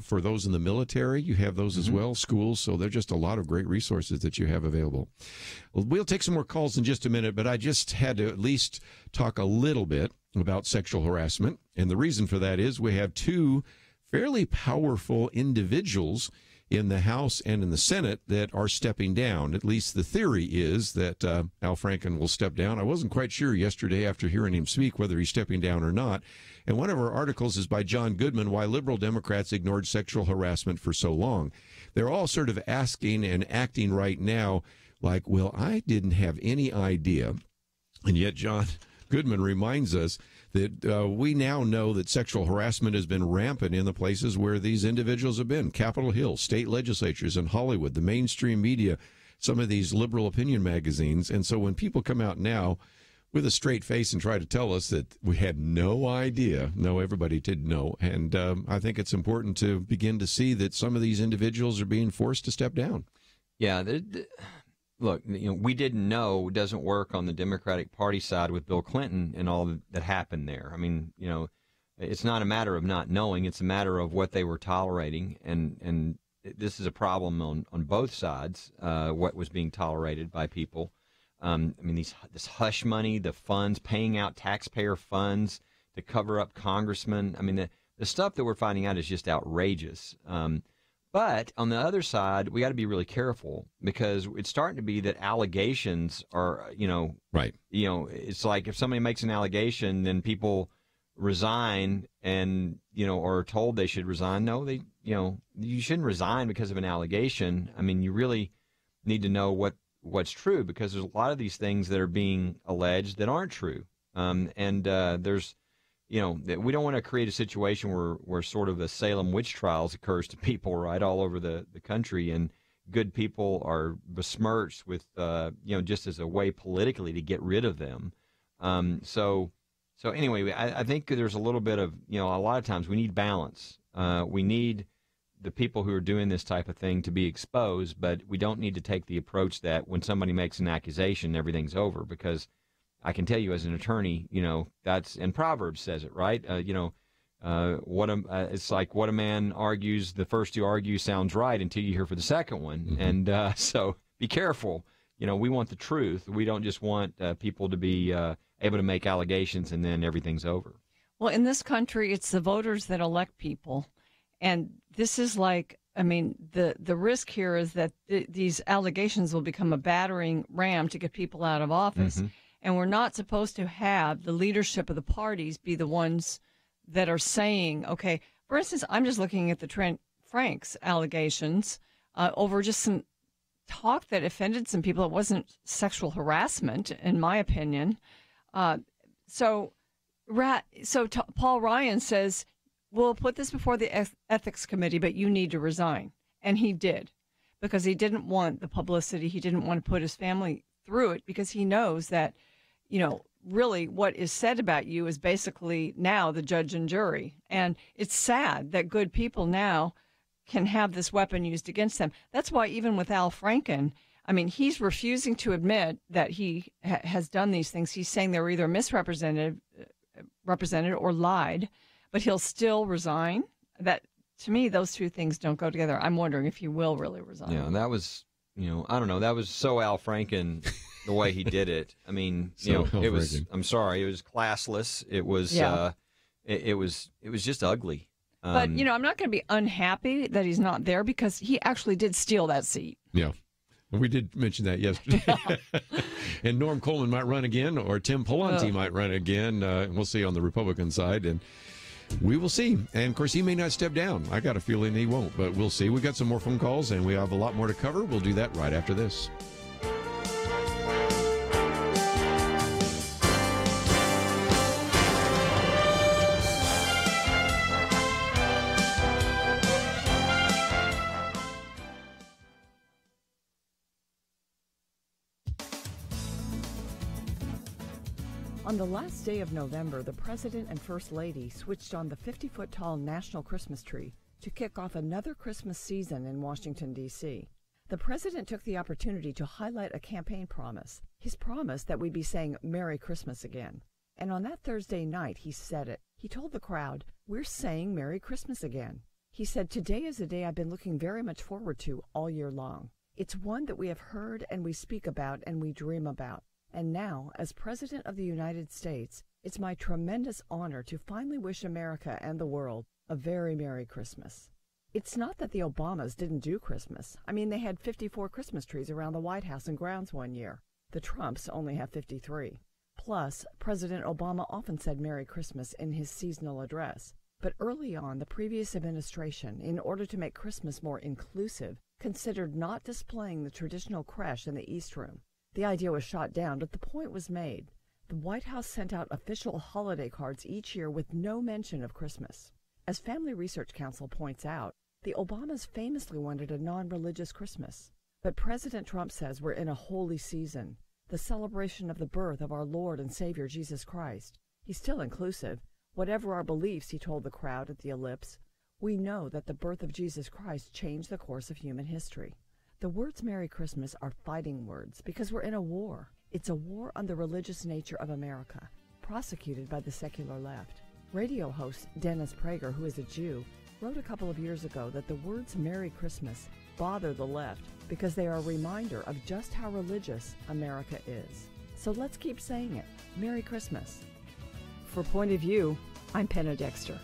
For those in the military, you have those as well, schools. So there's just a lot of great resources that you have available. We'll take some more calls in just a minute, but I just had to at least talk a little bit about sexual harassment. And the reason for that is we have two fairly powerful individuals in the House and in the Senate that are stepping down. At least the theory is that Al Franken will step down. I wasn't quite sure yesterday after hearing him speak whether he's stepping down or not. And one of our articles is by John Goodman, Why Liberal Democrats Ignored Sexual Harassment for So Long. They're all sort of asking and acting right now like, well, I didn't have any idea. And yet John Goodman reminds us that we now know that sexual harassment has been rampant in the places where these individuals have been. Capitol Hill, state legislatures in Hollywood, the mainstream media, some of these liberal opinion magazines. And so when people come out now with a straight face and try to tell us that we had no idea, no, everybody did know. And I think it's important to begin to see that some of these individuals are being forced to step down. Yeah, look, we didn't know doesn't work on the Democratic Party side with Bill Clinton and all that happened there. I mean, it's not a matter of not knowing. It's a matter of what they were tolerating. And this is a problem on both sides, what was being tolerated by people. I mean, this hush money, the funds, paying out taxpayer funds to cover up congressmen. I mean, the stuff that we're finding out is just outrageous. But on the other side, we got to be really careful because it's starting to be that allegations are, right. It's like if somebody makes an allegation, then people resign and, are told they should resign. No, you shouldn't resign because of an allegation. I mean, you really need to know what's true because there's a lot of these things that are being alleged that aren't true. There's, we don't want to create a situation where sort of the Salem witch trials occurs to people right all over the country and good people are besmirched with, just as a way politically to get rid of them. So anyway, I think there's a little bit of, a lot of times we need balance. We need the people who are doing this type of thing to be exposed, but we don't need to take the approach that when somebody makes an accusation, everything's over because I can tell you as an attorney, that's, and Proverbs says it, right? It's like what a man argues, the first you argue sounds right until you hear for the second one. Mm-hmm. And so be careful. We want the truth. We don't just want people to be able to make allegations and then everything's over. Well, in this country, it's the voters that elect people. And this is like, I mean, the risk here is that these allegations will become a battering ram to get people out of office. Mm-hmm. And we're not supposed to have the leadership of the parties be the ones that are saying, okay, for instance, I'm just looking at the Trent Franks allegations over just some talk that offended some people. It wasn't sexual harassment, in my opinion. So Paul Ryan says, we'll put this before the ethics committee, but you need to resign. And he did, because he didn't want the publicity. He didn't want to put his family through it because he knows that, really what is said about you is basically now the judge and jury. And it's sad that good people now can have this weapon used against them. That's why even with Al Franken, I mean, he's refusing to admit that he has done these things. He's saying they were either misrepresented or lied, but he'll still resign. That, to me, those two things don't go together. I'm wondering if he will really resign. Yeah, and that was, I don't know, that was so Al Franken the way he did it. I mean, it was, I'm sorry, it was classless. It was, it was just ugly. But, I'm not going to be unhappy that he's not there because he actually did steal that seat. Yeah. We did mention that yesterday. And Norm Coleman might run again, or Tim Pawlenty might run again. We'll see on the Republican side, and we will see. And, of course, he may not step down. I got a feeling he won't, but we'll see. We've got some more phone calls, and we have a lot more to cover. We'll do that right after this. On the last day of November, the President and First Lady switched on the 50-foot-tall National Christmas tree to kick off another Christmas season in Washington, D.C. The President took the opportunity to highlight a campaign promise, his promise that we'd be saying Merry Christmas again. And on that Thursday night, he said it. He told the crowd, "We're saying Merry Christmas again." He said, "Today is a day I've been looking very much forward to all year long. It's one that we have heard and we speak about and we dream about. And now, as President of the United States, it's my tremendous honor to finally wish America and the world a very Merry Christmas." It's not that the Obamas didn't do Christmas. I mean, they had 54 Christmas trees around the White House and grounds one year. The Trumps only have 53. Plus, President Obama often said Merry Christmas in his seasonal address. But early on, the previous administration, in order to make Christmas more inclusive, considered not displaying the traditional creche in the East Room. The idea was shot down, but the point was made. The White House sent out official holiday cards each year with no mention of Christmas. As Family Research Council points out, the Obamas famously wanted a non-religious Christmas. But President Trump says we're in a holy season, the celebration of the birth of our Lord and Savior Jesus Christ. He's still inclusive. Whatever our beliefs, he told the crowd at the Ellipse, we know that the birth of Jesus Christ changed the course of human history. The words Merry Christmas are fighting words because we're in a war. It's a war on the religious nature of America, prosecuted by the secular left. Radio host Dennis Prager, who is a Jew, wrote a couple of years ago that the words Merry Christmas bother the left because they are a reminder of just how religious America is. So let's keep saying it. Merry Christmas. For Point of View, I'm Penna Dexter.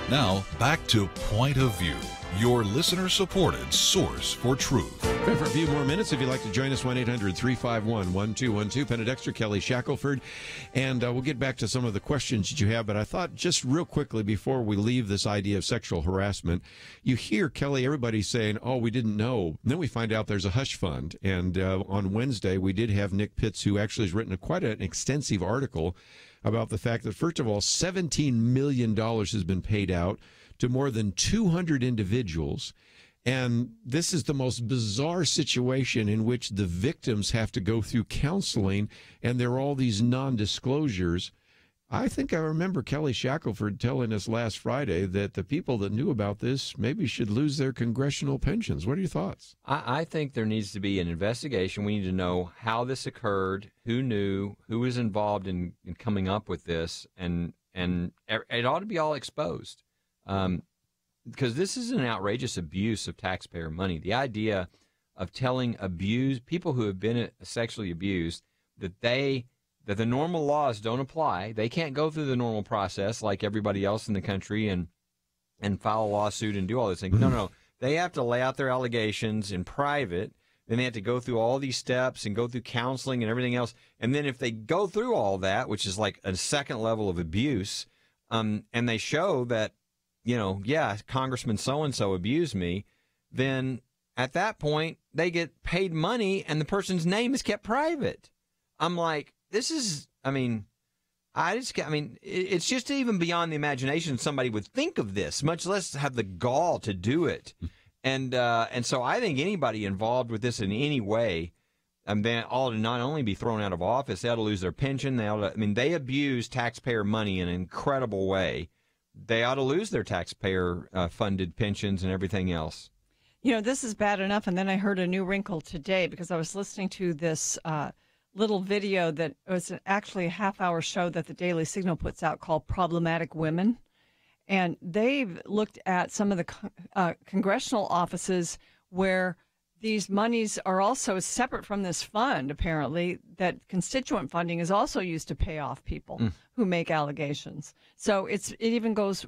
Now, back to Point of View, your listener-supported source for truth. For a few more minutes, if you'd like to join us, 1-800-351-1212. Penna Dexter, Kelly Shackelford. And we'll get back to some of the questions that you have. But I thought just real quickly before we leave this idea of sexual harassment, you hear, Kelly, everybody saying, oh, we didn't know. And then we find out there's a hush fund. And on Wednesday, we did have Nick Pitts, who actually has written quite an extensive article about the fact that, first of all, $17 million has been paid out to more than 200 individuals. And this is the most bizarre situation in which the victims have to go through counseling, and there are all these non-disclosures. I think I remember Kelly Shackelford telling us last Friday that the people that knew about this maybe should lose their congressional pensions. What are your thoughts? I think there needs to be an investigation. We need to know how this occurred, who knew, who was involved in coming up with this, and it ought to be all exposed. Because this is an outrageous abuse of taxpayer money. The idea of telling people who have been sexually abused that the normal laws don't apply. They can't go through the normal process like everybody else in the country and file a lawsuit and do all these things. No. They have to lay out their allegations in private. Then they have to go through all these steps and go through counseling and everything else. And then if they go through all that, which is like a second level of abuse, and they show that, Congressman so-and-so abused me, then at that point they get paid money and the person's name is kept private. I'm like, it's just even beyond the imagination somebody would think of this, much less have the gall to do it. And so I think anybody involved with this in any way, they ought to not only be thrown out of office, they ought to lose their pension. They abuse taxpayer money in an incredible way. They ought to lose their taxpayer funded pensions and everything else. This is bad enough. And then I heard a new wrinkle today because I was listening to this little video that was actually a half-hour show that the Daily Signal puts out called Problematic Women. And they've looked at some of the congressional offices where these monies are also separate from this fund, apparently, that constituent funding is also used to pay off people who make allegations. So it even goes,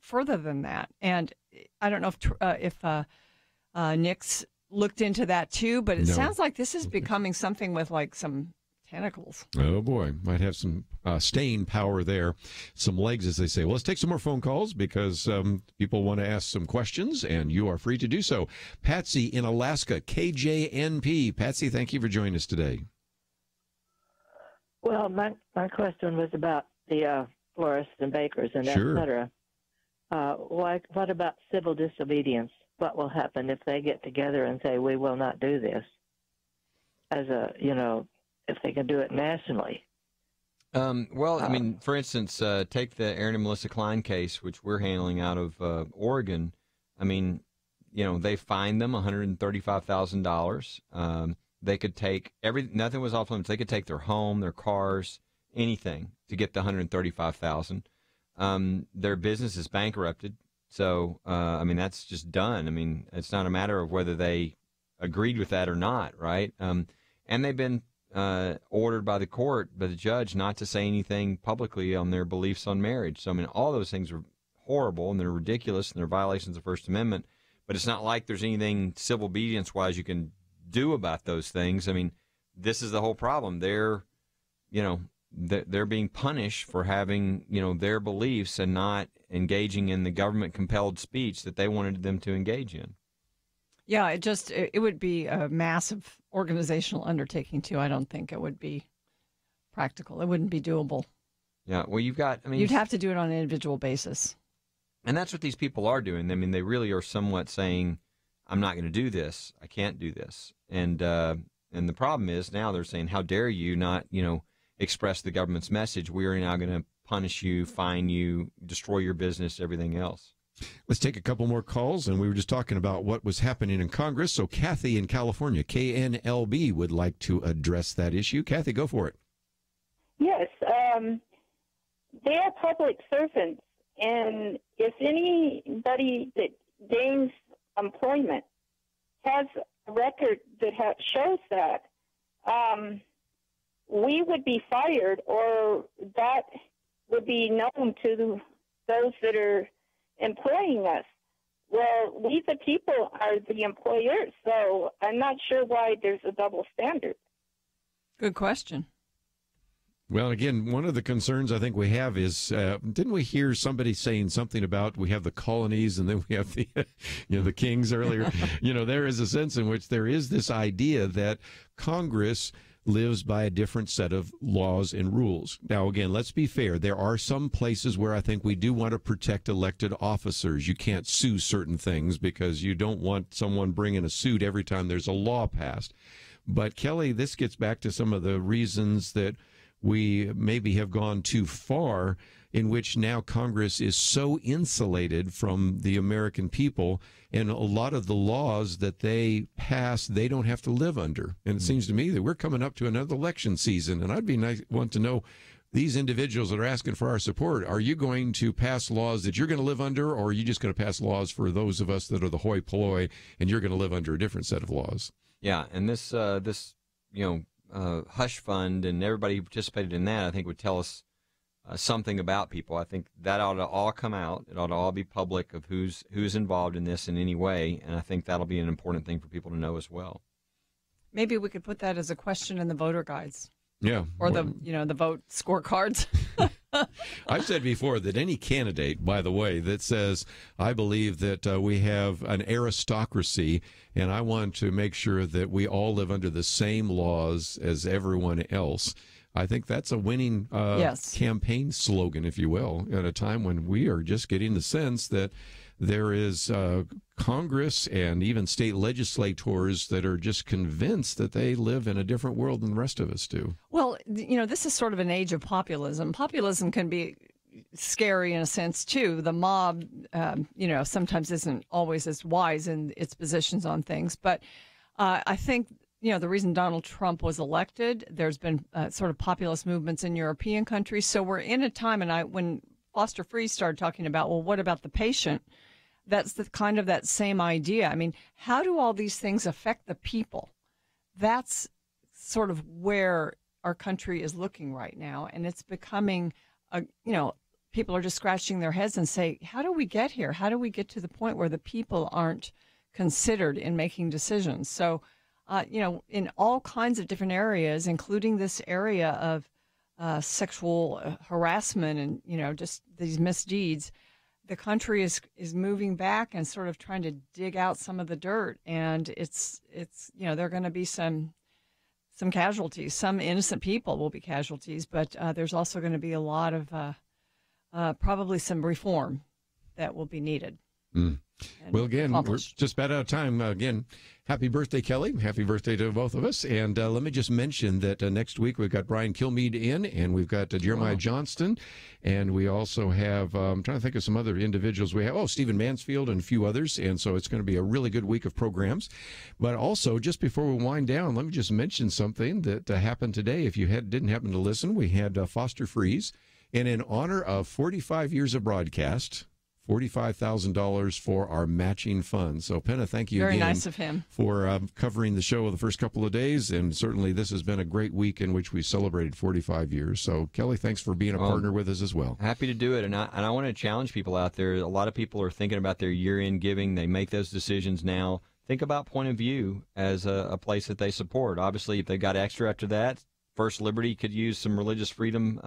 further than that. And I don't know if Nick's looked into that too, but it sounds like this is becoming something with like some tentacles. Oh boy, might have some staying power there, some legs, as they say. Well, let's take some more phone calls because people want to ask some questions, and you are free to do so. Patsy in Alaska, KJNP. Patsy, thank you for joining us today. Well, my question was about the florists and bakers and et cetera. What about civil disobedience? What will happen if they get together and say, we will not do this, if they can do it nationally? For instance, take the Aaron and Melissa Klein case, which we're handling out of Oregon. They fined them $135,000. They could take nothing was off limits. They could take their home, their cars, anything to get the $135,000. Their business is bankrupted. So, that's just done. It's not a matter of whether they agreed with that or not, right? And they've been ordered by the judge, not to say anything publicly on their beliefs on marriage. So, all those things are horrible and they're ridiculous and they're violations of the First Amendment. But it's not like there's anything civil obedience-wise you can do about those things. This is the whole problem. They're being punished for having, their beliefs and not engaging in the government-compelled speech that they wanted them to engage in. Yeah, it would be a massive organizational undertaking, too. I don't think it would be practical. It wouldn't be doable. Yeah, well, you'd have to do it on an individual basis. And that's what these people are doing. They really are somewhat saying, I'm not going to do this. I can't do this. And the problem is now they're saying, how dare you not, express the government's message. We are now going to punish you, fine you, destroy your business, everything else. Let's take a couple more calls, and we were just talking about what was happening in Congress. So Kathy in California, KNLB, would like to address that issue. Kathy, go for it. Yes, they are public servants, and if anybody that gains employment has a record that shows that, we would be fired, or that would be known to those that are employing us. Well, we the people are the employers, so I'm not sure why there's a double standard. Good question. Well, again, one of the concerns I think we have is, didn't we hear somebody saying something about we have the colonies and then we have the, the kings earlier? There is a sense in which there is this idea that Congress lives by a different set of laws and rules. Now, again, let's be fair. There are some places where I think we do want to protect elected officers. You can't sue certain things because you don't want someone bringing a suit every time there's a law passed. But, Kelly, this gets back to some of the reasons that we maybe have gone too far, in which now Congress is so insulated from the American people, and a lot of the laws that they pass, they don't have to live under. And it seems to me that we're coming up to another election season, and I'd be want to know, these individuals that are asking for our support, are you going to pass laws that you're going to live under, or are you just going to pass laws for those of us that are the hoi polloi, and you're going to live under a different set of laws? Yeah, and this hush fund and everybody who participated in that, I think, would tell us something about people. I think that ought to all come out. It ought to all be public of who's involved in this in any way, and I think that'll be an important thing for people to know as well. Maybe we could put that as a question in the voter guides. Yeah. Or the vote scorecards. I've said before that any candidate, by the way, that says, I believe that we have an aristocracy and I want to make sure that we all live under the same laws as everyone else, I think that's a winning campaign slogan, if you will, at a time when we are just getting the sense that there is Congress and even state legislators that are just convinced that they live in a different world than the rest of us do. Well, this is sort of an age of populism. Populism can be scary in a sense, too. The mob, sometimes isn't always as wise in its positions on things. But I think, the reason Donald Trump was elected, there's been sort of populist movements in European countries. So we're in a time, and when Foster Freeze started talking about, well, what about the patient? That's the kind of that same idea. I mean, how do all these things affect the people? That's sort of where our country is looking right now. And it's becoming, people are just scratching their heads and say, how do we get here? How do we get to the point where the people aren't considered in making decisions? So, in all kinds of different areas, including this area of sexual harassment and, just these misdeeds, the country is moving back and sort of trying to dig out some of the dirt. And it's there are going to be some casualties. Some innocent people will be casualties, but there's also going to be a lot of probably some reform that will be needed. Well, again, we're just about out of time. Again, happy birthday, Kelly. Happy birthday to both of us. And let me just mention that next week we've got Brian Kilmeade in, and we've got Jeremiah Johnston, and we also have, I'm trying to think of some other individuals. We have, Stephen Mansfield and a few others, and so it's going to be a really good week of programs. But also, just before we wind down, let me just mention something that happened today. If you didn't happen to listen, we had Foster Freeze, and in honor of 45 years of broadcast, $45,000 for our matching fund. So, Penna, thank you Very again nice of him. For covering the show the first couple of days. And certainly this has been a great week in which we celebrated 45 years. So, Kelly, thanks for being a partner with us as well. Happy to do it. And I want to challenge people out there. A lot of people are thinking about their year-end giving. They make those decisions now. Think about Point of View as a place that they support. Obviously, if they got extra after that, First Liberty could use some religious freedom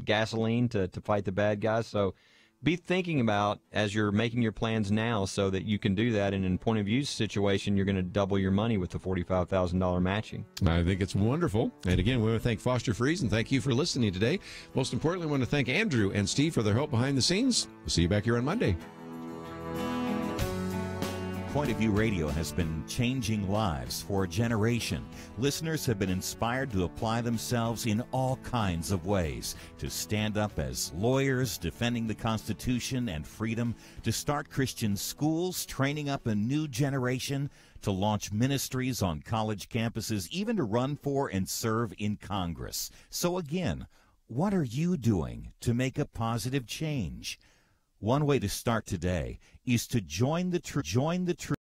gasoline to fight the bad guys. So, be thinking about as you're making your plans now so that you can do that. And in Point of View's situation, you're going to double your money with the $45,000 matching. I think it's wonderful. And again, we want to thank Foster Freeze and thank you for listening today. Most importantly, we want to thank Andrew and Steve for their help behind the scenes. We'll see you back here on Monday. Point of View Radio has been changing lives for a generation. Listeners have been inspired to apply themselves in all kinds of ways, to stand up as lawyers defending the Constitution and freedom, to start Christian schools, training up a new generation, to launch ministries on college campuses, even to run for and serve in Congress. So again, what are you doing to make a positive change? One way to start today is to join the